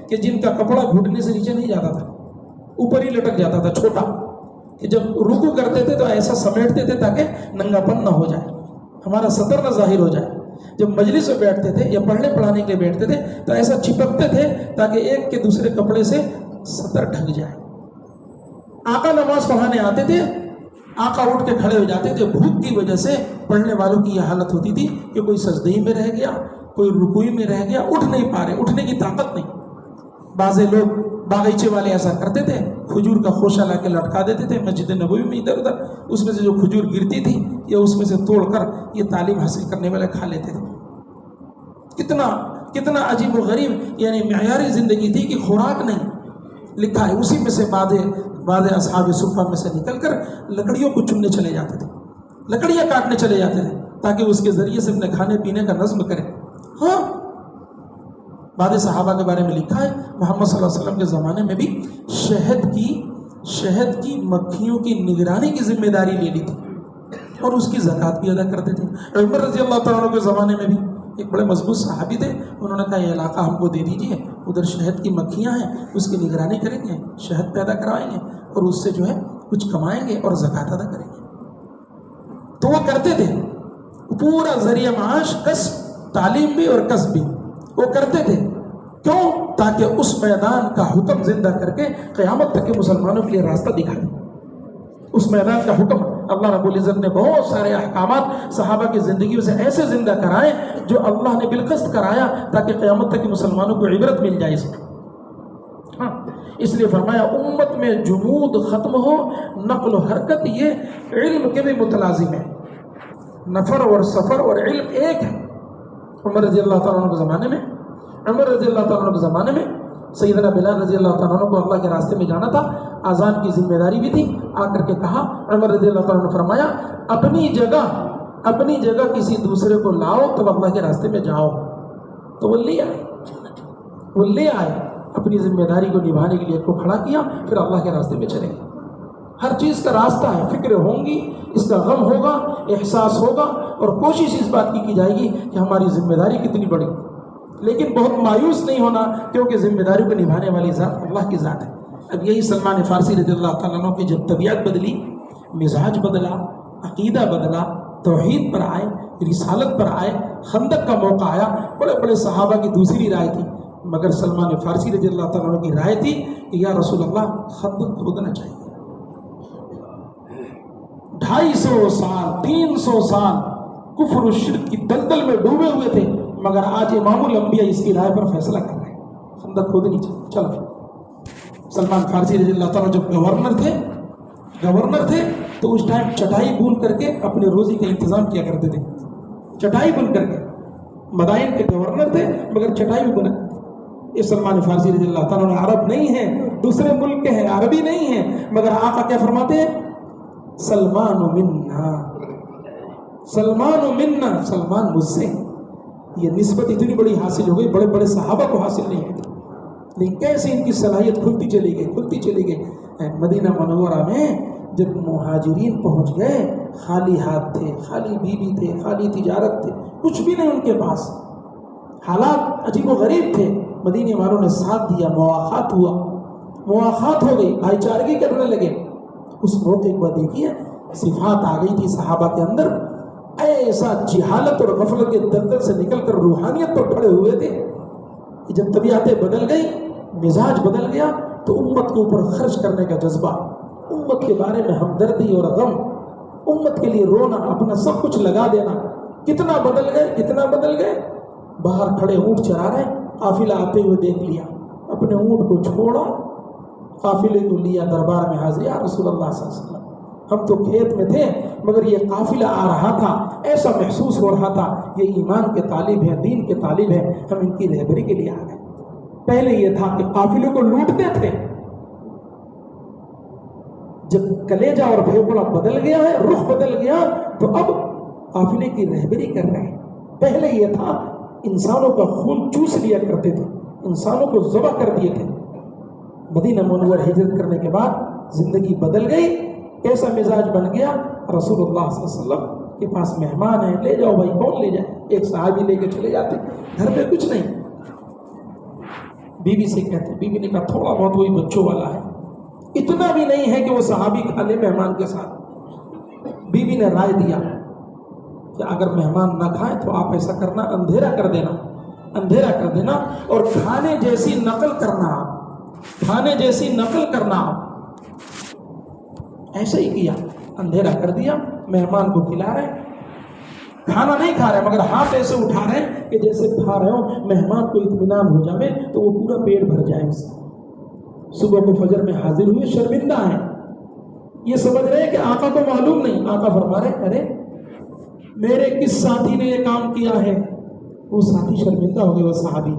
کہ جن کا کپڑا گھٹنے سے نیچے نہیں جاتا تھا، اوپر ہی لٹک جاتا تھا، چھوٹا، کہ جب رکوع کرتے تھے تو ایسا سمیٹتے تھے تاکہ ننگا پن نہ ہو جائے، ہمارا سطر نہ ظاہر ہو جائے. جب مجلس میں بیٹھتے تھے یا پڑھنے پڑھانے کے لیے بیٹھتے تھے تو ایسا چپکتے تھے تاکہ ایک کے دوسرے کپڑے سے سطر ڈھک جائے. آقا نماز پڑھانے آتے تھے، آقا اٹھ کے کھڑے ہو جاتے تھے. بھوک کی وجہ سے پڑھنے والوں کی یہ حالت ہوتی تھی کہ کوئی سجدے میں رہ گیا، کوئی رکوع میں رہ گیا، اٹھ نہیں پا رہے، اٹھنے کی طاقت نہیں. بعض لوگ باغیچے والے ایسا کرتے تھے، کھجور کا خوشہ لا کے لٹکا دیتے تھے مسجد نبوی میں ادھر ادھر، اس میں سے جو کھجور گرتی تھی یا اس میں سے توڑ کر یہ تعلیم حاصل کرنے والے کھا لیتے تھے. کتنا عجیب و غریب یعنی معیاری زندگی تھی کہ خوراک نہیں. لکھا ہے اسی میں سے بعد اصحاب صفہ میں سے نکل کر لکڑیوں کو چننے چلے جاتے تھے، لکڑیاں کاٹنے چلے جاتے تھے تاکہ اس کے ذریعے سے اپنے کھانے پینے کا نظم کریں. ہاں، بعد صحابہ کے بارے میں لکھا ہے محمد صلی اللہ علیہ وسلم کے زمانے میں بھی شہد کی مکھیوں کی نگرانی کی ذمہ داری لے لی تھی اور اس کی زکوٰۃ بھی ادا کرتے تھے. عمر رضی اللہ تعالیٰ عنہ کے زمانے میں بھی ایک بڑے مضبوط صحابی تھے، انہوں نے کہا یہ علاقہ ہم کو دے دیجیے، ادھر شہد کی مکھیاں ہیں، اس کی نگرانی کریں گے، شہد پیدا کروائیں گے اور اس سے جو ہے کچھ کمائیں گے اور زکوٰۃ ادا کریں گے. تو وہ کرتے تھے، پورا ذریعہ معاش کسب، تعلیم بھی اور کسب بھی وہ کرتے تھے. کیوں؟ تاکہ اس میدان کا حکم زندہ کر کے قیامت تک کے مسلمانوں کے لیے راستہ دکھا دیں. اس میدان کا حکم اللہ رب العزت نے بہت سارے احکامات صحابہ کی زندگیوں سے ایسے زندہ کرائے جو اللہ نے بالقسط کرایا تاکہ قیامت تک کے مسلمانوں کو عبرت مل جائے. ہاں، اس لیے فرمایا امت میں جمود ختم ہو، نقل و حرکت یہ علم کے بھی متلازم ہے. نفر اور سفر اور علم ایک ہے. عمر رضی اللہ تعالیٰ عنہ کے زمانے میں سیدنا بلال رضی اللہ تعالیٰ عنہ کو اللہ کے راستے میں جانا تھا، اذان کی ذمہ داری بھی تھی. آ کر کے کہا، عمر رضی اللہ تعالیٰ عنہ نے فرمایا اپنی جگہ کسی دوسرے کو لاؤ تب اللہ کے راستے میں جاؤ. تو وہ لے آئے اپنی ذمہ داری کو نبھانے کے لیے کو کھڑا کیا، پھر اللہ کے راستے میں چلے. ہر چیز کا راستہ ہے، فکر ہوں گی، اس کا غم ہوگا، احساس ہوگا اور کوشش اس بات کی جائے گی کہ ہماری ذمہ داری کتنی بڑی. لیکن بہت مایوس نہیں ہونا کیونکہ ذمہ داری کو نبھانے والی ذات اللہ کی ذات ہے. اب یہی سلمان فارسی رضی اللہ تعالیٰ عنہ کی جب طبیعت بدلی، مزاج بدلا، عقیدہ بدلا، توحید پر آئے، رسالت پر آئے، خندق کا موقع آیا، بڑے بڑے صحابہ کی دوسری رائے تھی، مگر سلمان فارسی رضی اللہ تعالیٰ عنہ کی رائے تھی کہ یا رسول اللہ خندق کھودنا چاہیے. 250 سال 300 سال کفر و شرک کی دلدل میں ڈوبے ہوئے تھے، مگر آج امام الانبیاء اس کی رائے پر فیصلہ کر رہے ہیں خندق کھودنی چاہیے. چلو، سلمان فارسی رضی اللہ تعالیٰ جب گورنر تھے تو اس ٹائم چٹائی بون کر کے اپنے روزی کا انتظام کیا کرتے تھے. چٹائی بن کر کے، مدائن کے گورنر تھے مگر چٹائی بھی بنا. یہ سلمان فارسی رضی اللہ تعالیٰ نے عرب نہیں ہیں، دوسرے ملک کے ہیں، عربی نہیں ہیں، مگر آقا کیا فرماتے ہیں؟ سلمان منا، سلمان مجھ سے. یہ نسبت اتنی بڑی حاصل ہو گئی، بڑے بڑے صحابہ کو حاصل نہیں ہوئی، لیکن کیسے ان کی صلاحیت کھلتی چلی گئی. مدینہ منورہ میں جب مہاجرین پہنچ گئے، خالی ہاتھ تھے، خالی بیوی تھے، خالی تجارت تھے، کچھ بھی نہیں ان کے پاس، حالات عجیب و غریب تھے. مدینے والوں نے ساتھ دیا، مواخات ہو گئی، بھائی چارگی کرنے لگے. اس موقع کے بعد دیکھیے صفات آ گئی تھی صحابہ کے اندر، ایسا جہالت اور غفلت کے دلدل سے نکل کر روحانیت پر کھڑے ہوئے تھے. جب طبیعتیں بدل گئی، مزاج بدل گیا، تو امت کے اوپر خرچ کرنے کا جذبہ، امت کے بارے میں ہمدردی اور غم، امت کے لیے رونا، اپنا سب کچھ لگا دینا. کتنا بدل گئے. باہر کھڑے اونٹ چرا رہے، قافلہ آتے ہوئے دیکھ لیا، اپنے اونٹ کو چھوڑا، قافلے کو لیا، دربار میں حاضر، یا رسول اللہ صلی اللہ علیہ وسلم ہم تو کھیت میں تھے مگر یہ قافلہ آ رہا تھا، ایسا محسوس ہو رہا تھا یہ ایمان کے طالب ہیں، دین کے طالب ہیں، ہم ان کی رہبری کے لیے آ گئے۔ پہلے یہ تھا کہ قافلے کو لوٹتے تھے، جب کلیجہ اور پھیپھڑا بدل گیا ہے، رخ بدل گیا، تو اب قافلے کی رہبری کر رہے ہیں۔ پہلے یہ تھا انسانوں کا خون چوس لیا کرتے تھے، انسانوں کو ذبح کر دیے تھے۔ مدینہ منور ہجرت کرنے کے بعد زندگی بدل گئی، ایسا مزاج بن گیا، رسول اللہ صلی اللہ علیہ وسلم کے پاس مہمان ہیں، لے جاؤ بھائی، کون لے جائے؟ ایک صحابی لے کے چلے جاتے، گھر میں کچھ نہیں، بیوی سے کہتے، بیوی نے کہا تھوڑا بہت وہی بچوں والا ہے، اتنا بھی نہیں ہے کہ وہ صحابی کھا لے مہمان کے ساتھ۔ بیوی نے رائے دیا کہ اگر مہمان نہ کھائے تو آپ ایسا کرنا، اندھیرا کر دینا اور کھانے جیسی نقل کرنا، کھانے جیسی نقل کرنا۔ ایسا ہی کیا، اندھیرا کر دیا، مہمان کو کھلا رہے، کھانا نہیں کھا رہے مگر ہاتھ ایسے اٹھا رہے ہیں کہ جیسے کھا رہے ہو، مہمان کو اطمینان ہو جائے تو وہ پورا پیٹ بھر جائے اس سے۔ صبح کو فجر میں حاضر ہوئے، شرمندہ ہیں، یہ سمجھ رہے ہیں کہ آقا کو معلوم نہیں۔ آقا فرما رہے ارے میرے کس ساتھی نے یہ کام کیا ہے؟ وہ ساتھی شرمندہ ہو گئے، وہ صحابی،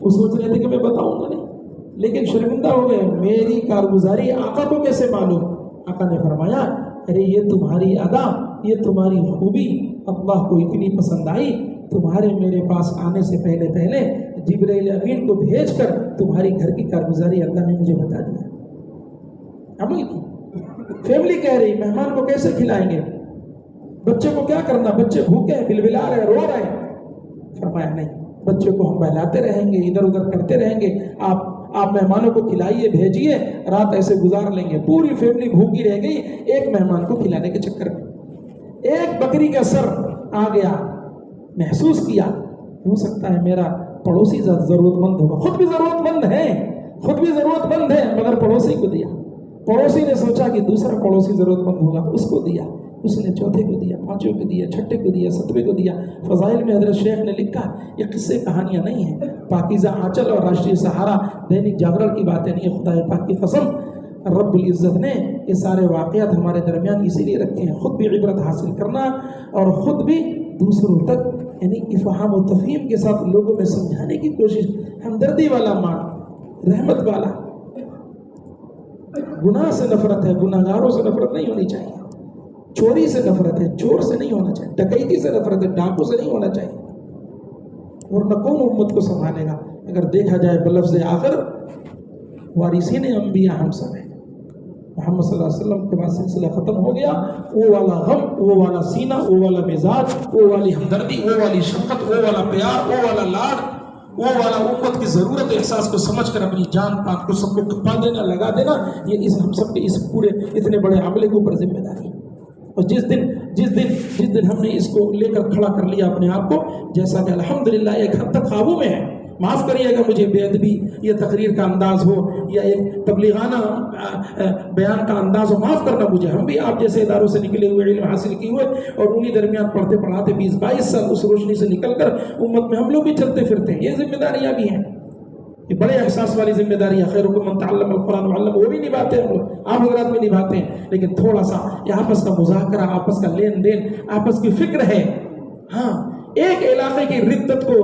وہ سوچ رہے تھے کہ میں بتاؤں گا نہیں، لیکن شرمندہ ہو گئے، میری کارگزاری آقا کو کیسے معلوم؟ آقا نے فرمایا ارے یہ تمہاری ادا، یہ تمہاری خوبی اللہ کو اتنی پسند آئی، تمہارے میرے پاس آنے سے پہلے جبرائیل امین کو بھیج کر تمہاری گھر کی کارگزاری اللہ نے مجھے بتا دیا، عمل کی۔ فیملی کہہ رہی مہمان کو کیسے کھلائیں گے، بچے کو کیا کرنا، بچے بھوکے ہیں، بلبلا رہے، رو رہے ہیں۔ فرمایا نہیں، بچے کو ہم بہلاتے رہیں گے، ادھر ادھر کرتے رہیں گے، آپ مہمانوں کو کھلائیے، بھیجیے، رات ایسے گزار لیں گے۔ پوری فیملی بھوکی رہ گئی ایک مہمان کو کھلانے کے چکر میں۔ ایک بکری کا سر آ گیا، محسوس کیا ہو سکتا ہے میرا پڑوسی ضرورت مند ہوگا، خود بھی ضرورت مند ہے مگر پڑوسی کو دیا۔ پڑوسی نے سوچا کہ دوسرا پڑوسی ضرورت مند ہوگا، اس کو دیا، اس نے چوتھے کو دیا، پانچویں کو دیا، چھٹے کو دیا، ستویں کو دیا۔ فضائل میں حضرت شیخ نے لکھا، یہ قصے کہانیاں نہیں ہیں، پاکیزہ آنچل اور راشٹریہ سہارا دینک جاگرن کی باتیں نہیں ہیں، خدا پاک کی قسم رب العزت نے یہ سارے واقعات ہمارے درمیان اسی لیے رکھے ہیں، خود بھی عبرت حاصل کرنا اور خود بھی دوسروں تک یعنی افہام و تفہیم کے ساتھ لوگوں میں سمجھانے کی کوشش، ہمدردی والا مان، رحمت والا۔ گناہ سے نفرت ہے، گناہگاروں سے نفرت نہیں ہونی چاہیے، چوری سے نفرت ہے، چور سے نہیں ہونا چاہیے، ڈکیتی سے نفرت ہے، ڈاکو سے نہیں ہونا چاہیے، ورنہ کون امت کو سنبھالے گا؟ اگر دیکھا جائے بلفظ آخر وارثین انبیاء ہم سب ہیں، محمد صلی اللہ علیہ وسلم کے بعد سلسلہ ختم ہو گیا، وہ والا غم، وہ والا سینہ، وہ والا مزاج، وہ والی ہمدردی، وہ والی شفقت، وہ والا پیار، وہ والا لاڈ، وہ والا امت کی ضرورت احساس کو سمجھ کر اپنی جان پاک کو سب کو کھپا دینا، لگا دینا، یہ ہم سب کے اس پورے اتنے بڑے عملے کے اوپر ذمہ داری ہے۔ اور جس دن ہم نے اس کو لے کر کھڑا کر لیا اپنے آپ کو، جیسا کہ الحمدللہ ایک حد تک قابو میں ہے، معاف کریے گا مجھے بے ادبی یا تقریر کا انداز ہو یا ایک تبلیغانہ بیان کا انداز ہو، معاف کرنا مجھے، ہم بھی آپ جیسے اداروں سے نکلے ہوئے، علم حاصل کیے ہوئے اور انہی درمیان پڑھتے پڑھاتے 20-22 سال اس روشنی سے نکل کر امت میں ہم لوگ بھی چلتے پھرتے ہیں، یہ ذمہ داریاں بھی ہیں، یہ بڑے احساس والی ذمہ داریاں، خیرکم من تعلم القرآن وعلمہ، وہ بھی نبھاتے ہیں ہم لوگ، آپ حضرات بھی نبھاتے ہیں، لیکن تھوڑا سا یہ آپس کا مذاکرہ، آپس کا لین دین، آپس کی فکر ہے۔ ہاں، ایک علاقے کی ردت کو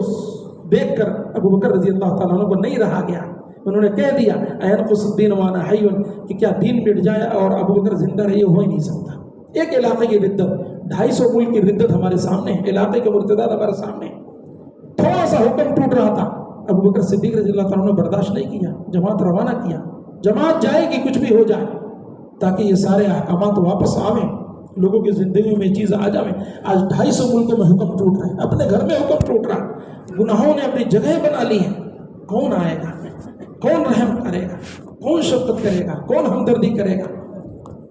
دیکھ کر ابو بکر رضی اللہ تعالیٰ عنہ کو نہیں رہا گیا، انہوں نے کہہ دیا اینقص الدین وانا حی، کہ کیا دین مٹ جائے اور ابو بکر زندہ رہے، ہو ہی نہیں سکتا۔ ایک علاقے کی ردت، 250 ملک کی ردت ہمارے سامنے ہے، علاقے کے مرتدات ہمارے سامنے ہے، تھوڑا سا حکم ٹوٹ رہا تھا، ابو بکر صدیق رضی اللہ تعالیٰ نے برداشت نہیں کیا، جماعت روانہ کیا، جماعت جائے گی کچھ بھی ہو جائے، تاکہ یہ سارے احکامات واپس آویں، لوگوں کی زندگیوں میں چیز آ جائیں۔ آج 250 ملکوں میں حکم ٹوٹ رہا ہے، اپنے گھر میں حکم ٹوٹ رہا ہے، گناہوں نے اپنی جگہ بنا لی ہیں، کون آئے گا، کون رحم کرے گا، کون شفقت کرے گا، کون ہمدردی کرے گا؟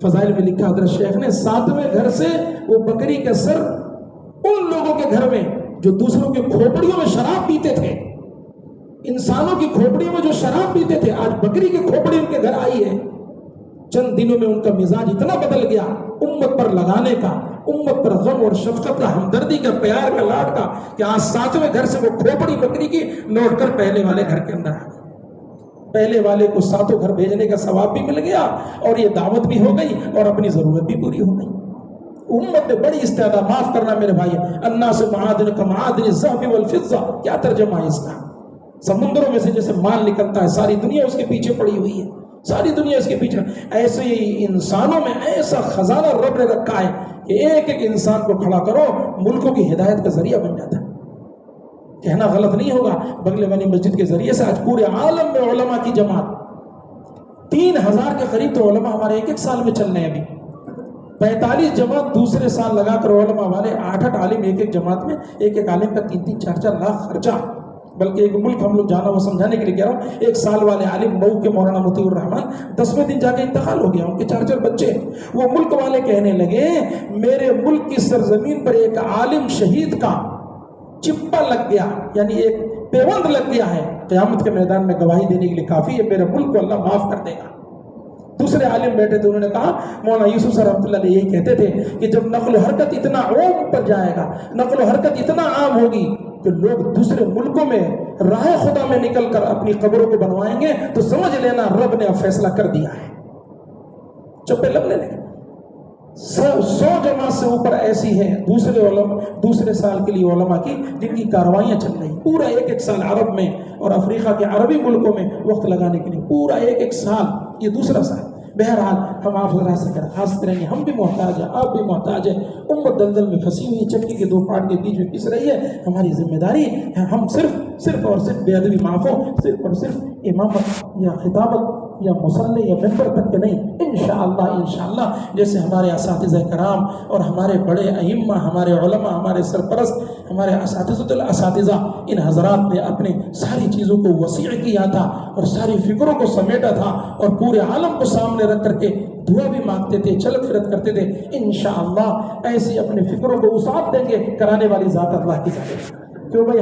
فضائل میں لکھا حضرت شیخ نے 7ویں گھر سے وہ بکری کا سر ان لوگوں کے گھر میں جو دوسروں کے کھوپڑیوں میں شراب پیتے تھے، انسانوں کی کھوپڑیوں میں جو شراب پیتے تھے، آج بکری کی کھوپڑی ان کے گھر آئی ہے۔ چند دنوں میں ان کا مزاج اتنا بدل گیا، امت پر لگانے کا، امت پر غم اور شفقت کا، ہمدردی کا، پیار کا، لاڈ کا، کہ آج 7ویں گھر سے وہ کھوپڑی بکری کی لوٹ کر پہلے والے گھر کے اندر آ گئی۔ پہلے والے کو 7 گھر بھیجنے کا ثواب بھی مل گیا اور یہ دعوت بھی ہو گئی اور اپنی ضرورت بھی پوری ہو گئی. امت میں بڑی استعداد. معاف کرنا میرے بھائی. الناس معادن کمعادن الذهب والفضة. کیا ترجمہ ہے اس کا؟ سمندروں میں سے جیسے مال نکلتا ہے ساری دنیا اس کے پیچھے پڑی ہوئی ہے, ساری دنیا اس کے پیچھے. ایسے ہی انسانوں میں ایسا خزانہ رب نے رکھا ہے کہ ایک ایک انسان کو کھڑا کرو ملکوں کی ہدایت کا ذریعہ بن جاتا ہے. کہنا غلط نہیں ہوگا, بغل والی مسجد کے ذریعے سے آج پورے عالم میں علماء کی جماعت 3000 کے قریب تو علماء ہمارے ایک سال میں چل رہے ہیں. ابھی 45 جماعت دوسرے سال لگا کر علماء والے 8 عالم ایک جماعت میں, ایک عالم کا 3-3 4-4 لاکھ خرچہ. بلکہ ایک ملک ہم لوگ جانا وہ سمجھانے کے لیے کہہ رہا ہوں. ایک سال والے عالم مئو کے مولانا مطیع الرحمان 10ویں دن جا کے انتقال ہو گیا, ان کے 4 بچے. وہ ملک والے کہنے لگے میرے ملک کی سرزمین پر ایک عالم شہید کا چپا لگ گیا, یعنی ایک پیوند لگ گیا ہے, قیامت کے میدان میں گواہی دینے کے لیے کافی ہے, میرے ملک کو اللہ معاف کر دے گا. دوسرے عالم بیٹھے تھے, انہوں نے کہا مولانا یوسف صاحب رحمۃ اللہ علیہ یہی کہتے تھے کہ جب نقل و حرکت اتنا عام پر جائے گا, نقل و حرکت اتنا عام ہوگی کہ لوگ دوسرے ملکوں میں راہ خدا میں نکل کر اپنی قبروں کو بنوائیں گے تو سمجھ لینا رب نے اب فیصلہ کر دیا ہے. چپے لگ لینے 100 جماعت سے اوپر ایسی ہے دوسرے سال کے لیے علماء کی جن کی کاروائیاں چل رہی. پورا ایک سال عرب میں اور افریقہ کے عربی ملکوں میں وقت لگانے کے لیے, پورا ایک سال, یہ دوسرا سال. بہرحال ہم آپ حضرات سے درخواست کریں گے, ہم بھی محتاج ہیں, آپ بھی محتاج ہیں. امت دلدل میں پھنسی ہوئی, چکی کے 2 پارٹ کے بیچ میں پس رہی ہے. ہماری ذمہ داری ہے ہم صرف اور صرف بے ادبی معاف ہو, صرف اور صرف امامت یا خطابت یا مصلی یا ممبر تک کے نہیں. انشاءاللہ جیسے ہمارے اساتذہ کرام اور ہمارے بڑے ائمہ, ہمارے علماء, ہمارے سرپرست, ہمارے اساتذہ ان حضرات نے اپنے ساری چیزوں کو وسیع کیا تھا اور ساری فکروں کو سمیٹا تھا اور پورے عالم کو سامنے رکھ کر کے دعا بھی مانگتے تھے, چلت فرت کرتے تھے. انشاءاللہ ایسی اپنے فکروں کو وسعت دیں گے, کرانے والی ذات اللہ کی ذات. کیوں بھائی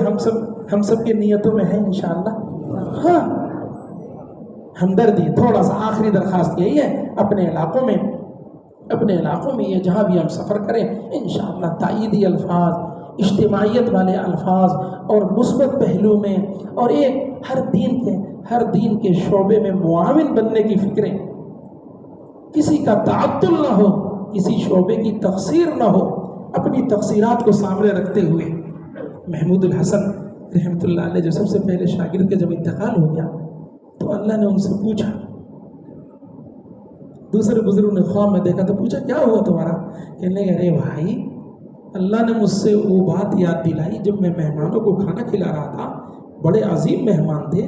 ہم سب کی نیتوں میں ہے انشاءاللہ. ہاں ہمدردی. تھوڑا سا آخری درخواست یہی ہے, اپنے علاقوں میں یہ جہاں بھی ہم سفر کریں انشاءاللہ تائیدی الفاظ, اجتماعیت والے الفاظ اور مثبت پہلو میں اور ایک ہر دین کے شعبے میں معاون بننے کی فکریں, کسی کا تعطل نہ ہو, کسی شعبے کی تقصیر نہ ہو. اپنی تقصیرات کو سامنے رکھتے ہوئے محمود الحسن رحمۃ اللہ علیہ جو سب سے پہلے شاگرد کے جب انتقال ہو گیا تو اللہ نے ان سے پوچھا, دوسرے بزرگوں نے خواب میں دیکھا تو پوچھا کیا ہوا تمہارا؟ کہنے لگے ارے بھائی اللہ نے مجھ سے وہ بات یاد دلائی جب میں مہمانوں کو کھانا کھلا رہا تھا, بڑے عظیم مہمان تھے,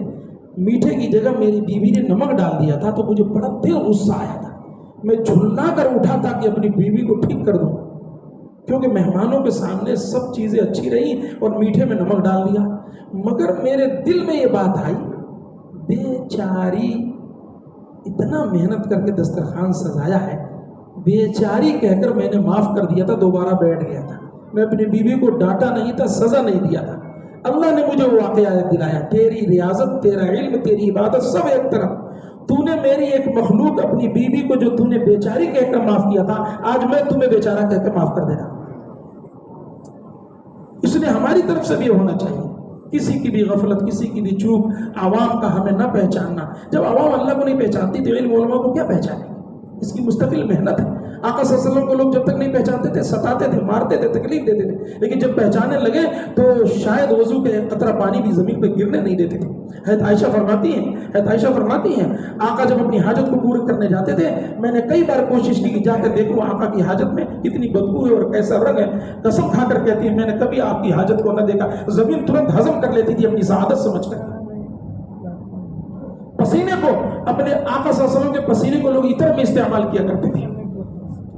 میٹھے کی جگہ میری بیوی نے نمک ڈال دیا تھا تو مجھے بڑا دل غصہ آیا تھا. میں جھلنا کر اٹھا تھا کہ اپنی بیوی کو ٹھیک کر دوں, کیونکہ مہمانوں کے سامنے سب چیزیں اچھی رہیں اور میٹھے میں نمک ڈال دیا. مگر میرے دل میں یہ بات آئی بیچاری اتنا محنت کر کے دسترخوان سجایا ہے, بیچاری کہہ کر میں نے معاف کر دیا تھا, دوبارہ بیٹھ گیا تھا. میں اپنی بیوی کو ڈانٹا نہیں تھا, سزا نہیں دیا تھا. اللہ نے مجھے وہ واقعہ دلایا, تیری ریاضت, تیرا علم, تیری عبادت سب ایک طرف, تو نے میری ایک مخلوق اپنی بیوی کو جو تو نے بیچاری کہہ کر معاف کیا تھا, آج میں تمہیں بیچارہ کہہ کر معاف کر دے رہا. اس لیے ہماری طرف سے بھی ہونا چاہیے, کسی کی بھی غفلت, کسی کی بھی چوک, عوام کا ہمیں نہ پہچاننا. جب عوام اللہ کو نہیں پہچانتی تو علم علماء کو کیا پہچانے؟ اس کی مستقل محنت ہے. آقا صلی اللہ علیہ وسلم کو لوگ جب تک نہیں پہچانتے تھے ستاتے تھے, مارتے تھے, تکلیف دیتے تھے, لیکن جب پہچانے لگے تو شاید وضو کے قطرہ پانی بھی زمین پہ گرنے نہیں دیتے تھے. حضرت عائشہ فرماتی ہیں آقا جب اپنی حاجت کو پورا کرنے جاتے تھے, میں نے کئی بار کوشش کی کہ جا کر دیکھوں آقا کی حاجت میں کتنی بدبو ہے اور کیسا رنگ ہے. قسم کھا کر کہتی ہے میں نے کبھی آپ کی حاجت کو نہ دیکھا. زمین ترنت ہضم کر لیتی تھی اپنی سعادت سمجھ کر. پسینے کو, اپنے آقا صلی اللہ علیہ وسلم کے پسینے کو لوگ عطر میں استعمال کیا کرتے تھے.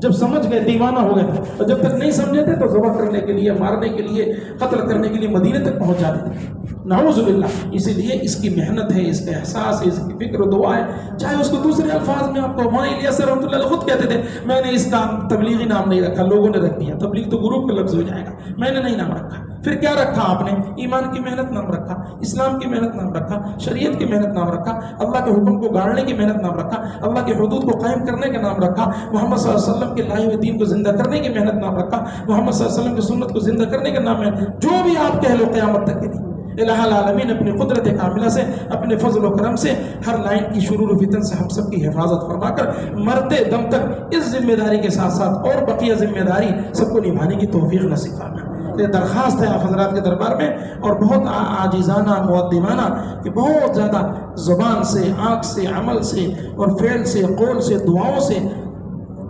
جب سمجھ گئے دیوانہ ہو گئے, اور جب تک نہیں سمجھے تھے تو ذبح کرنے کے لیے, مارنے کے لیے, قتل کرنے کے لیے مدینے تک پہنچ جاتے تھے. نعوذ باللہ. اسی لیے اس کی محنت ہے, اس کا احساس ہے, اس کی فکر و دعا ہے. چاہے اس کو دوسرے الفاظ میں آپ کو مولانا الیاس رحمۃ اللہ خود کہتے تھے میں نے اس کا تبلیغی نام نہیں رکھا, لوگوں نے رکھ دیا. تبلیغ تو گروپ کا لفظ ہو جائے گا, میں نے نہیں نام رکھا. پھر کیا رکھا آپ نے؟ ایمان کی محنت نام رکھا, اسلام کی محنت نام رکھا, شریعت کی محنت نام رکھا, اللہ کے حکم کو گاڑنے کی محنت نام رکھا, اللہ کے حدود کو قائم کرنے کا نام رکھا, محمد صلی اللہ علیہ وسلم کے لائے ہوئے دین کو زندہ کرنے کی محنت نام رکھا, محمد صلی اللہ علیہ وسلم کی سنت کو زندہ کرنے کا نام ہے. جو بھی آپ کہہ لو قیامت تک کے لیے, الہ العالمین اپنی قدرت کاملہ سے، اپنے فضل و کرم سے ہر لائن کی شرور و فتن سے ہم سب کی حفاظت فرما کر مرتے دم تک اس ذمہ داری کے ساتھ ساتھ اور بقیہ ذمہ داری سب کو نبھانے کی توفیق نصیب فرما۔ یہ درخواست ہے آپ حضرات کے دربار میں، اور بہت عاجزانہ مؤدبانہ کہ بہت زیادہ زبان سے، آنکھ سے، عمل سے اور فعل سے، قول سے، دعاؤں سے،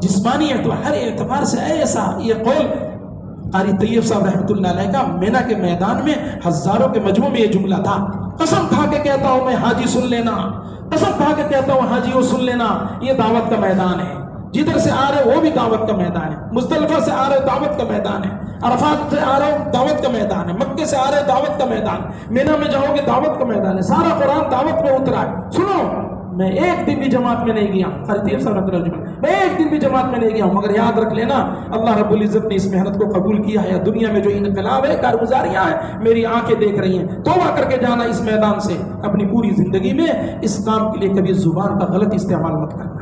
جسمانی ہر اعتبار سے ایسا یہ قول قاری طیب صاحب رحمۃ اللہ علیہ کا مینا کے میدان میں ہزاروں کے مجموع میں یہ جملہ تھا، قسم کھا کے کہتا ہوں میں حاجی سن لینا، قسم کھا کے کہتا ہوں حاجی وہ سن لینا، یہ دعوت کا میدان ہے، جدھر سے آ رہے وہ بھی دعوت کا میدان ہے، مزدلفہ سے آ رہے دعوت کا میدان ہے، عرفات سے آ رہے دعوت کا میدان ہے، مکے سے آ رہے دعوت کا میدان، مینا میں جاؤ گے دعوت کا میدان ہے، سارا قرآن دعوت میں اترا ہے۔ سنو، میں ایک دن بھی جماعت میں نہیں گیا، میں ایک دن بھی جماعت میں نہیں گیا ہوں، مگر یاد رکھ لینا اللہ رب العزت نے اس محنت کو قبول کیا ہے۔ دنیا میں جو انقلاب ہے، کارگزاریاں ہیں، میری آنکھیں دیکھ رہی ہیں، توبہ کر کے جانا اس میدان سے، اپنی پوری زندگی میں اس کام کے لیے کبھی زبان کا غلط استعمال مت کرنا۔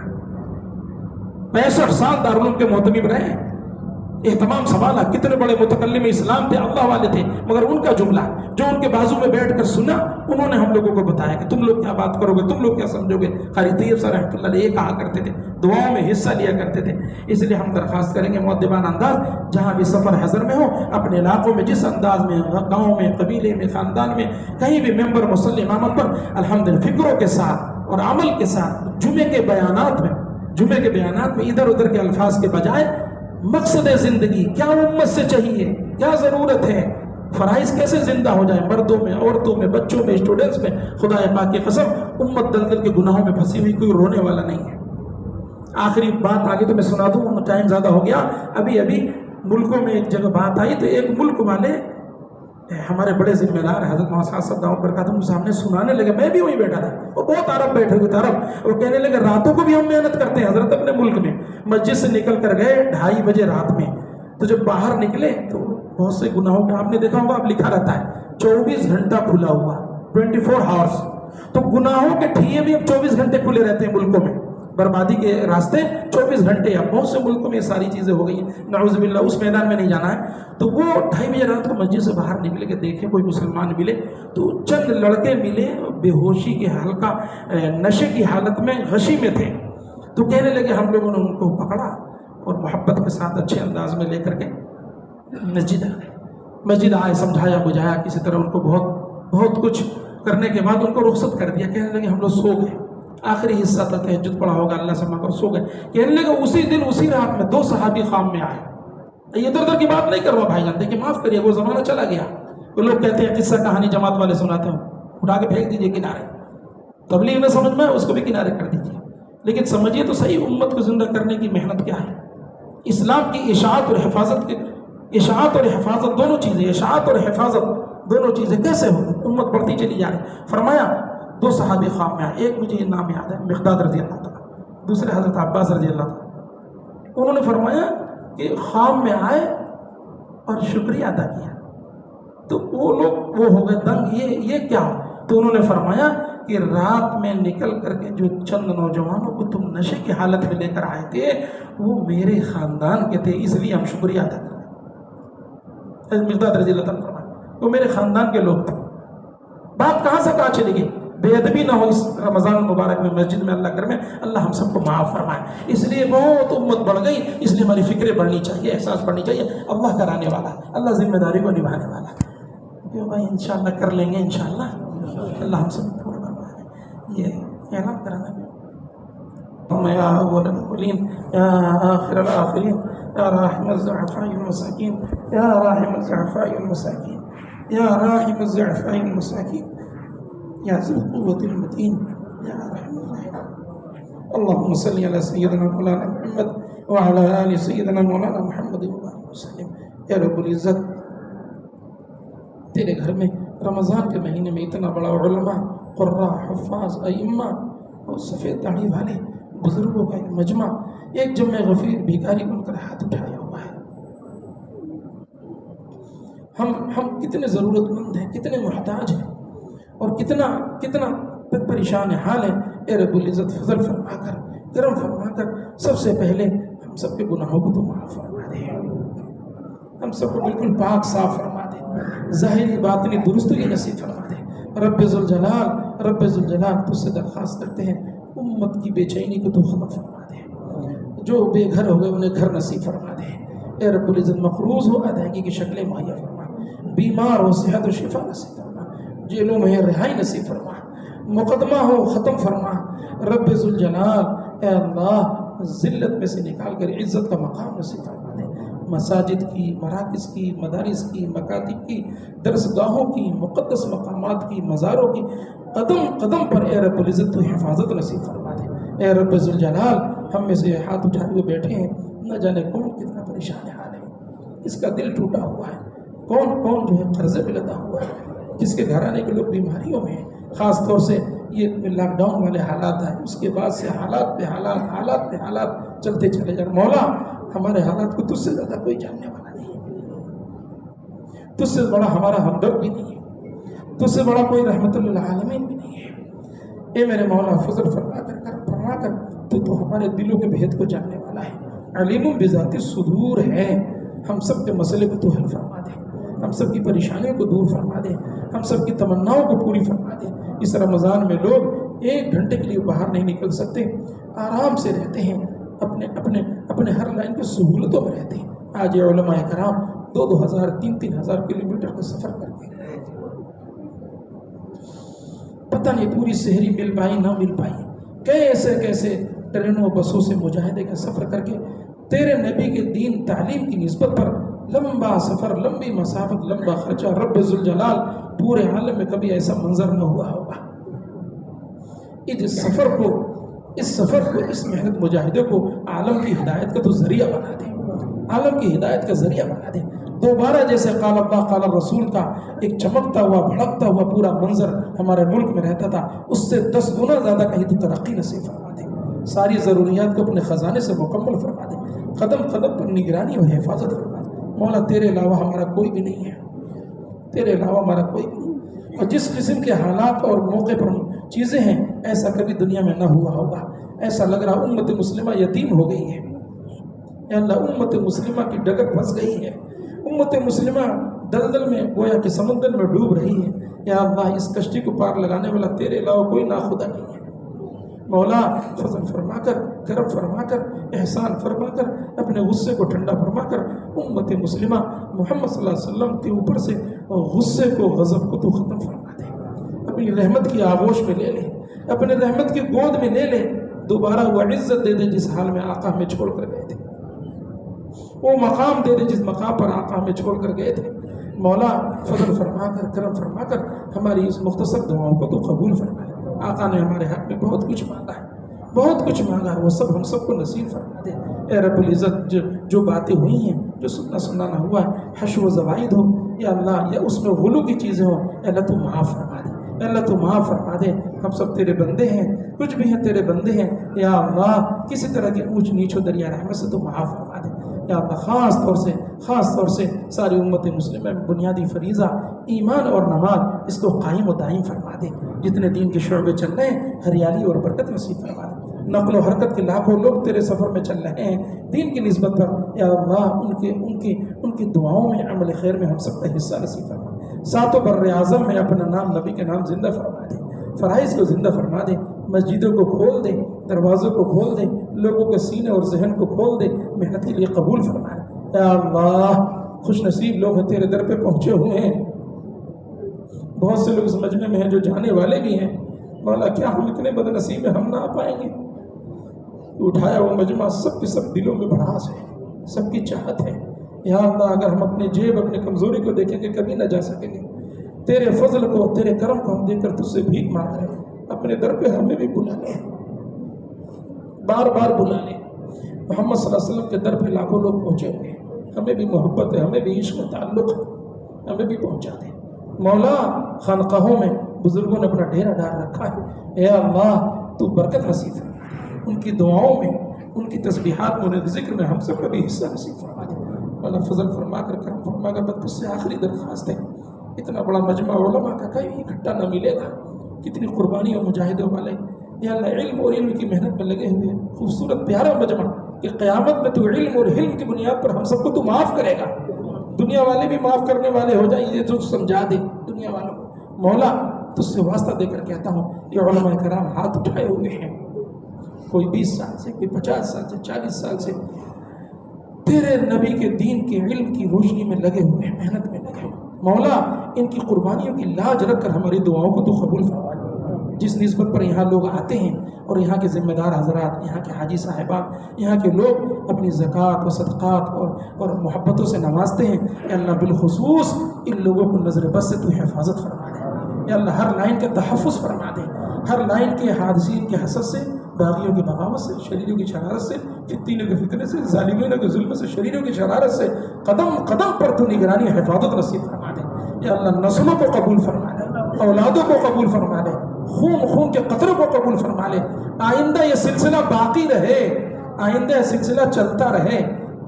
65 سال دارالعلوم کے محتمم رہے، اہتمام سنبھالا، کتنے بڑے متکلم اسلام تھے، اللہ والے تھے، مگر ان کا جملہ جو ان کے بازو میں بیٹھ کر سنا، انہوں نے ہم لوگوں کو بتایا کہ تم لوگ کیا بات کرو گے، تم لوگ کیا سمجھو گے۔ قاری طیب صاحب رحمۃ اللہ علیہ یہ کہا کرتے تھے، دعاؤں میں حصہ لیا کرتے تھے۔ اس لیے ہم درخواست کریں گے مؤدبانہ انداز، جہاں بھی سفر حضر میں ہو، اپنے علاقوں میں جس انداز میں، گاؤں میں، قبیلے میں، خاندان میں، کہیں بھی ممبر مصلی امامت پر الحمدللہ فکروں کے ساتھ اور عمل کے ساتھ جمعے کے بیانات میں ادھر ادھر کے الفاظ کے بجائے مقصد زندگی کیا امت سے چاہیے، کیا ضرورت ہے، فرائض کیسے زندہ ہو جائے، مردوں میں، عورتوں میں، بچوں میں، اسٹوڈنٹس میں، خدا پاک کی قسم امت دلدل کے گناہوں میں پھنسی ہوئی، کوئی رونے والا نہیں ہے۔ آخری بات آگے تو میں سنا دوں، ٹائم زیادہ ہو گیا۔ ابھی ملکوں میں ایک جگہ بات آئی تو ایک ملک والے ہمارے بڑے ذمہ دار حضرت محمد صاحب دعوت برکاتہ کے سامنے سنانے لگے، میں بھی وہیں بیٹھا تھا، وہ بہت عرب بیٹھے ہوئے تھے عرب، وہ کہنے لگے راتوں کو بھی ہم محنت کرتے ہیں حضرت اپنے ملک میں۔ مسجد سے نکل کر گئے 2:30 بجے رات میں، تو جب باہر نکلے تو بہت سے گناہوں کا آپ نے دیکھا ہوگا، اب لکھا رہتا ہے 24 گھنٹہ کھلا ہوا، 24 آورس، تو گناہوں کے ٹھیے بھی اب 24 گھنٹے کھلے رہتے ہیں ملکوں میں، بربادی کے راستے 24 گھنٹے۔ اب بہت سے ملکوں میں یہ ساری چیزیں ہو گئی ہیں، نعوذ باللہ، اس میدان میں نہیں جانا ہے۔ تو وہ 2:30 بجے رات کو مسجد سے باہر نکلے کہ دیکھیں کوئی مسلمان ملے، تو چند لڑکے ملے، بے ہوشی کے ہلکا نشے کی حالت میں غشی میں تھے، تو کہنے لگے ہم لوگوں نے ان کو پکڑا اور محبت کے ساتھ اچھے انداز میں لے کر کے مسجد آئے، سمجھایا بجھایا، کسی طرح ان کو بہت کچھ کرنے کے بعد ان کو رخصت کر دیا۔ کہنے لگے ہم لوگ سو گئے، آخری حصہ تھا، تہجد پڑھا ہوگا، اللہ سے مانگ کر سو گئے۔ کہنے لگے اسی دن اسی رات میں 2 صحابی خواب میں آئے۔ یہ ادھر ادھر کی بات نہیں کر رہا بھائی جان، دیکھیں معاف کریے، وہ زمانہ چلا گیا۔ وہ لوگ کہتے ہیں قصہ کہانی جماعت والے سناتے ہوں، اٹھا کے پھینک دیجیے کنارے، تبلیغ میں سمجھ میں اس کو بھی کنارے کر دیجیے، لیکن سمجھیے تو صحیح امت کو زندہ کرنے کی محنت کیا ہے۔ اسلام کی اشاعت اور حفاظت دونوں چیزیں، اشاعت اور حفاظت دونوں چیزیں کیسے ہو، امت بڑھتی چلی جا رہی۔ فرمایا 2 صحابی خواب میں آئے، ایک مجھے یہ نام یاد ہے، مقداد رضی اللہ تعالیٰ، دوسرے حضرت عباس رضی اللہ تعالیٰ۔ انہوں نے فرمایا کہ خواب میں آئے اور شکریہ ادا کیا، تو وہ لوگ وہ ہو گئے دنگ، یہ کیا؟ تو انہوں نے فرمایا کہ رات میں نکل کر کے جو چند نوجوانوں کو تم نشے کی حالت میں لے کر آئے تھے وہ میرے خاندان کے تھے، اس لیے ہم شکریہ ادا کریں۔ مقداد رضی اللہ تعالیٰ فرمایا وہ میرے خاندان کے لوگ تھے۔ بات کہاں سے کہاں چلی گئی؟ بے ادبی نہ ہو اس رمضان المبارک میں مسجد میں، اللہ کر میں اللہ ہم سب کو معاف فرمائے۔ اس لیے بہت امت بڑھ گئی، اس لیے ہماری فکریں بڑھنی چاہیے، احساس بڑھنی چاہیے، اللہ کرانے والا، اللہ ذمہ داری کو نبھانے والا۔ کیوں بھائی انشاءاللہ کر لیں گے، انشاءاللہ اللہ ہم سب کو یہ اعلان کرانا ہے۔ یا اول الاولین یا آخر الاخرین یا راحم الضعفاء المساکین یا راحم الضعفاء المساکین یا راحم الضعفاء المساکین یا ذی القوة المتین یا ارحم الراحمین۔ اللهم صل علی سیدنا مولانا محمد وعلى آل سیدنا مولانا محمد وسلم۔ اے رب العزت، تیرے گھر میں رمضان کے مہینے میں اتنا بڑا علماء، قراء، حفاظ، ائمہ اور سفید داڑھی والے بزرگوں کا ایک مجمع، ایک جمع غفیر بھیکاری بن کر ہاتھ اٹھایا ہوا ہے۔ ہم کتنے ضرورت مند ہیں، کتنے محتاج ہیں، اور کتنا پریشان حال ہے۔ اے رب العزت فضل فرما کر، کرم فرما کر سب سے پہلے ہم سب کے گناہوں کو تو معاف فرما دے، ہم سب کو بالکل پاک صاف فرما دے۔ ظاہری باطنی درستگی نصیب فرما دے۔ رب ذوالجلال تجھ سے درخواست کرتے ہیں امت کی بے چینی کو تو ختم فرما دے، جو بے گھر ہو گئے انہیں گھر نصیب فرما دے۔ اے رب العزت مقروض ہو ادائیگی کی شکلیں مہیا فرما، بیمار ہو صحت و شفا نصیب فرما، جیلوں میں رہائی نصیب فرما، مقدمہ ہو ختم فرما۔ رب ذوالجلال اے اللہ ذلت میں سے نکال کر عزت کا مقام نصیب فرما دے۔ مساجد کی، مراکز کی، مدارس کی، مکاتب کی، درسگاہوں کی، مقدس مقامات کی، مزاروں کی، قدم قدم پر اے رب العزت تو حفاظت نصیب فرما دے۔ اے رب ذوالجلال ہم میں سے ہاتھ اٹھائے ہوئے بیٹھے ہیں، نہ جانے کون کتنا پریشان حال ہے، کس کا دل ٹوٹا ہوا ہے، کون جو ہے قرضے پہ لدا ہوا ہے، جس کے گھرانے کے لوگ بیماریوں میں ہیں۔ خاص طور سے یہ لاک ڈاؤن والے حالات ہیں، اس کے بعد سے حالات پہ حالات چلتے چلے جائیں۔ مولا ہمارے حالات کو تجھ سے زیادہ کوئی جاننے والا نہیں ہے، تجھ سے بڑا ہمارا ہمدرد بھی نہیں ہے، تجھ سے بڑا کوئی رحمت للعالمین بھی نہیں ہے۔ اے میرے مولا فضل فرما کر تو ہمارے دلوں کے بھید کو جاننے والا ہے، علیم بذات الصدور ہے۔ ہم سب کے مسئلے کو تو حل فرما دے، ہم سب کی پریشانیوں کو دور فرما دے، ہم سب کی تمناؤں کو پوری فرما دے۔ اس رمضان میں لوگ 1 گھنٹے کے لیے باہر نہیں نکل سکتے، آرام سے رہتے ہیں، اپنے ہر لائن کی سہولتوں میں رہتے ہیں۔ آج یہ علماء کرام 2-2 ہزار 3-3 ہزار کلومیٹر کا سفر کر کے پتہ نہیں پوری شہری مل پائی نہ مل پائی، کیسے ٹرینوں بسوں سے مجاہدے کا سفر کر کے تیرے نبی کے دین تعلیم کی نسبت پر لمبا سفر، لمبی مسافت، لمبا خرچہ۔ رب ذوالجلال پورے عالم میں کبھی ایسا منظر نہ ہوا ہوگا۔ اس سفر کو اس محنت مجاہدے کو عالم کی ہدایت کا تو ذریعہ بنا دے، عالم کی ہدایت کا ذریعہ بنا دے۔ دوبارہ جیسے قال اللہ قال رسول کا ایک چمکتا ہوا بھڑکتا ہوا پورا منظر ہمارے ملک میں رہتا تھا، اس سے 10 گنا زیادہ کہیں تو ترقی نصیب فرما دے، ساری ضروریات کو اپنے خزانے سے مکمل فرما دے، قدم قدم پر نگرانی اور حفاظت فرما دے۔ مولا تیرے علاوہ ہمارا کوئی بھی نہیں ہے، تیرے علاوہ ہمارا کوئی بھی نہیں، اور جس قسم کے حالات اور موقع پر چیزیں ہیں ایسا کبھی دنیا میں نہ ہوا ہوگا۔ ایسا لگ رہا امت مسلمہ یتیم ہو گئی ہے، یا اللہ امت مسلمہ کی ڈگر پھنس گئی ہے، امت مسلمہ دلدل میں گویا کہ سمندر میں ڈوب رہی ہے۔ یا اللہ اس کشتی کو پار لگانے والا تیرے علاوہ کوئی ناخدا نہیں ہے۔ مولا فضل فرما کر، کرم فرما کر، احسان فرما کر، اپنے غصے کو ٹھنڈا فرما کر امت مسلمہ محمد صلی اللہ علیہ وسلم کے اوپر سے غصے کو، غضب کو تو ختم فرما دے، اپنی رحمت کی آغوش میں لے لے، اپنے رحمت کی گود میں لے لے، دوبارہ وہ عزت دے دے جس حال میں آقا ہمیں چھوڑ کر گئے تھے، وہ مقام دے دے جس مقام پر آقا ہمیں چھوڑ کر گئے تھے۔ مولا فضل فرما کر، کرم فرما کر ہماری اس مختصر دعاؤں کو تو قبول فرما لے۔ آقا نے ہمارے حق میں بہت کچھ مانگا ہے، بہت کچھ مانگا ہے، وہ سب ہم سب کو نصیب فرما دے۔ اے رب العزت جو باتیں ہوئی ہیں، جو سننا نہ ہوا ہے، حشو و زوائد ہو یا اللہ، یا اس میں غلو کی چیزیں ہوں، اے اللہ تو معاف فرما دے، اے اللہ تو معاف فرما دے۔ ہم سب تیرے بندے ہیں، کچھ بھی ہیں تیرے بندے ہیں، یا اللہ کسی طرح کی اونچ نیچ ہو دریا رحمت سے تو معاف فرما دے۔ یا اللہ خاص طور سے ساری امت مسلمہ میں بنیادی فریضہ ایمان اور نماز، اس کو قائم و دائم فرما دے۔ جتنے دین کے شعبے چل رہے ہیں ہریالی اور برکت نصیب فرما دے۔ نقل و حرکت کے لاکھوں لوگ تیرے سفر میں چل رہے ہیں دین کی نسبت پر، یا اللہ ان کی دعاؤں میں، عمل خیر میں ہم سب کا حصہ نصیب فرما۔ ساتوں بر اعظم میں اپنا نام، نبی کے نام زندہ فرما دے، فرائض کو زندہ فرما دے، مسجدوں کو کھول دے، دروازوں کو کھول دے، لوگوں کے سینے اور ذہن کو کھول دے، محنت کے لیے قبول فرما۔ یا اللہ خوش نصیب لوگ ہیں تیرے در پہ پہنچے ہوئے ہیں، بہت سے لوگ اس مجمع میں ہیں جو جانے والے بھی ہیں، مولا کیا ہم اتنے بد نصیب ہیں ہم نہ آ پائیں گے؟ اٹھایا وہ مجمع سب کے سب دلوں میں بڑھاس ہے، سب کی چاہت ہے۔ یا اللہ اگر ہم اپنے جیب، اپنی کمزوری کو دیکھیں گے کبھی نہ جا سکیں گے، تیرے فضل کو، تیرے کرم کو ہم دیکھ کر تجھ سے بھیک مانگ رہے ہیں، اپنے در پہ ہمیں بھی بلا لیں، بار بار بلا لیں۔ محمد صلی اللہ علیہ وسلم کے در پہ لاکھوں لوگ پہنچے ہوئے ہیں، ہمیں بھی محبت ہے، ہمیں بھی عشق و تعلق ہے، ہمیں بھی پہنچا دیں۔ مولا خانقاہوں میں بزرگوں نے اپنا ڈیرا ڈال رکھا ہے، اے اللہ تو برکت نصیب فرما دے، ان کی دعاؤں میں، ان کی تسبیحات میں، ان کے ذکر میں ہم سب کا بھی حصہ نصیب فرما دے۔ مولا فضل فرما کر، کرم فرما کر، بس سے آخری درخواست ہے، اتنا بڑا مجمع علماء کا کہیں اکٹھا نہ ملے گا، کتنی قربانی اور مجاہدوں والے یا اللہ علم اور علم کی محنت میں لگے ہوئے، خوبصورت پیارا مجمع کہ قیامت میں تو علم اور حلم کی بنیاد پر ہم سب کو تو معاف کرے گا، دنیا والے بھی معاف کرنے والے ہو جائیں، یہ تو سمجھا دے دنیا والوں کو، مولا تجھ سے واسطہ دے کر کہتا ہوں یہ علماء کرام ہاتھ اٹھائے ہوئے ہیں، کوئی 20 سال سے، کوئی 50 سال سے، 40 سال سے تیرے نبی کے دین کے علم کی روشنی میں لگے ہوئے ہیں، محنت میں لگے ہوئے، مولا ان کی قربانیوں کی لاج رکھ کر ہماری دعاؤں کو تو قبول فرما۔ جس نسبت پر یہاں لوگ آتے ہیں اور یہاں کے ذمہ دار حضرات، یہاں کے حاجی صاحبان، یہاں کے لوگ اپنی زکوٰۃ و صدقات اور محبتوں سے نوازتے ہیں، یا اللہ بالخصوص ان لوگوں کو نظر بد سے تو حفاظت فرما دے، یا اللہ ہر لائن کا تحفظ فرما دے، ہر لائن کے حادثین کے حسد سے، باغیوں کی بغاوت سے، شریروں کی شرارت سے، فتنوں کے فتنے سے، ظالموں کے ظلم سے، شریروں کی شرارت سے قدم قدم پر تو نگرانی حفاظت نصیب فرما دے، یا اللہ نسلوں کو قبول فرما دے، اولادوں کو قبول فرما دے، خون کے قطروں کو قبول فرما لے، آئندہ یہ سلسلہ باقی رہے، آئندہ یہ سلسلہ چلتا رہے،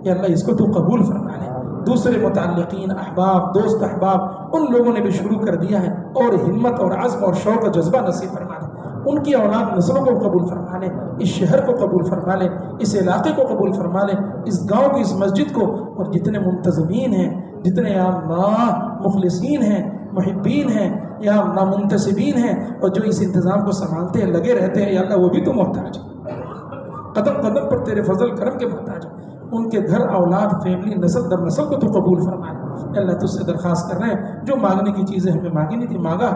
یا اللہ اس کو تو قبول فرما لے۔ دوسرے متعلقین، احباب، دوست احباب، ان لوگوں نے بھی شروع کر دیا ہے، اور ہمت اور عزم اور شوق و جذبہ نصیب فرما لے، ان کی اولاد نسلوں کو قبول فرما لے، اس شہر کو قبول فرما لے، اس علاقے کو قبول فرما لے، اس گاؤں کی اس مسجد کو، اور جتنے منتظمین ہیں، جتنے یا اللہ مخلصین ہیں، محبین ہیں، یا اللہ منتسبین ہیں، اور جو اس انتظام کو سنبھالتے ہیں، لگے رہتے ہیں، یا اللہ وہ بھی تو محتاج ہیں، قدم قدم پر تیرے فضل کرم کے محتاج ہیں، ان کے گھر، اولاد، فیملی، نسل در نسل کو تو قبول فرما لے۔ اللہ تجھ سے درخواست کر رہے ہیں، جو مانگنے کی چیزیں ہمیں مانگی نہیں تھی مانگا،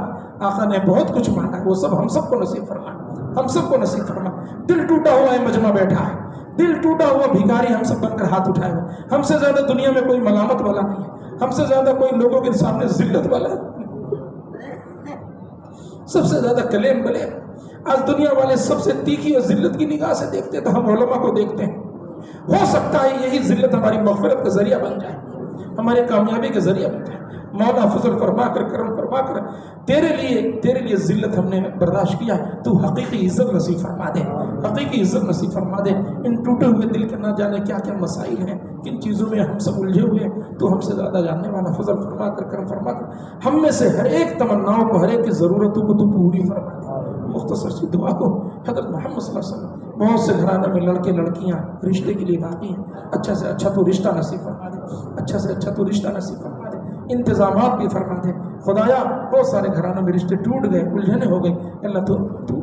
آقا نے بہت کچھ مانگا، وہ سب ہم سب کو نصیب فرما، ہم سب کو نصیب فرما۔ دل ٹوٹا ہوا ہے مجمع بیٹھا ہے، دل ٹوٹا ہوا بھیکاری ہم سب بن کر ہاتھ اٹھائے ہوئے، ہم سے زیادہ دنیا میں کوئی ملامت والا نہیں ہے، ہم سے زیادہ کوئی لوگوں کے سامنے ذلت والا ہے، سب سے زیادہ کلیم بلے۔ آج دنیا والے سب سے تیکھی اور ذلت کی نگاہ سے دیکھتے ہیں، تو ہم علماء کو دیکھتے ہیں، ہو سکتا ہے یہی ذلت ہماری مغفرت کا ذریعہ بن جائے، ہماری کامیابی کا ذریعہ بن جائے۔ مولا فضل فرما کر، کرم فرما کر، تیرے لیے ذلت ہم نے برداشت کیا، تو حقیقی عزت نصیب فرما دے، حقیقی عزت نصیب فرما دے۔ ان ٹوٹے ہوئے دل کے نہ جانے کیا کیا مسائل ہیں، کن چیزوں میں ہم سب الجھے ہوئے ہیں، تو ہم سے زیادہ جاننے والا، فضل فرما کر، کرم فرما کر، ہم میں سے ہر ایک تمناؤں کو، ہر ایک کی ضرورتوں کو تو پوری فرما دے۔ مختصر سی دعا کو حضرت محمد صلی اللہ علیہ وسلم، بہت سے گھرانوں میں لڑکے لڑکیاں رشتے کے لیے باقی ہیں، اچھا سے اچھا تو رشتہ نصیب فرما دے، اچھا سے اچھا تو رشتہ نصیب فرما دے، انتظامات بھی فرما دے۔ خدایا بہت سارے گھرانوں میں رشتے ٹوٹ گئے، الجھنیں ہو گئی، اللہ تو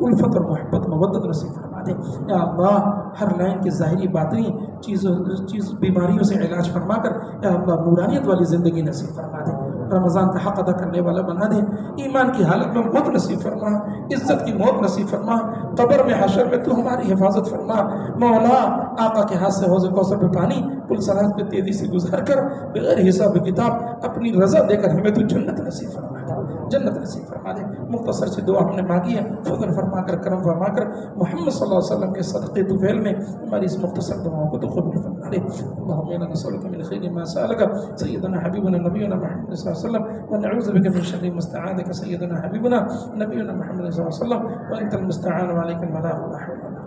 الفت اور محبت مودت نصیب فرما دے۔ یا اللہ ہر لائن کے ظاہری باطنی چیز بیماریوں سے علاج فرما کر، یا اللہ نورانیت والی زندگی نصیب فرما دے، رمضان کا حق ادا کرنے والا بنا دے، ایمان کی حالت میں موت نصیب فرما، عزت کی موت نصیب فرما، قبر میں حشر میں تو ہماری حفاظت فرما۔ مولا آقا کے ہاتھ سے حوض کوثر پہ پانی پل صراط پہ تیزی سے گزار کر، بغیر حساب کتاب اپنی رضا دے کر ہمیں تو جنت نصیب فرما دے، جنت نصیب فرما دے۔ مختصر سی دعا ہم نے مانگی ہے، فضل فرما کر، کرم فرما کر، محمد صلی اللہ علیہ وسلم کے صدقے طفیل میں ہماری اس مختصر دعاؤں کو تو قبول فرما دے۔ اللہم انا نسألک من خیر ما سألک سیدنا حبیبنا نبینا محمد صلی اللہ علیہ وسلم، ونعوذ بک من شر ما استعاذک سیدنا حبیبنا نبینا محمد صلی اللہ علیہ وسلم، وانت المستعان وعلیک البلاغ ولا حول ولا قوة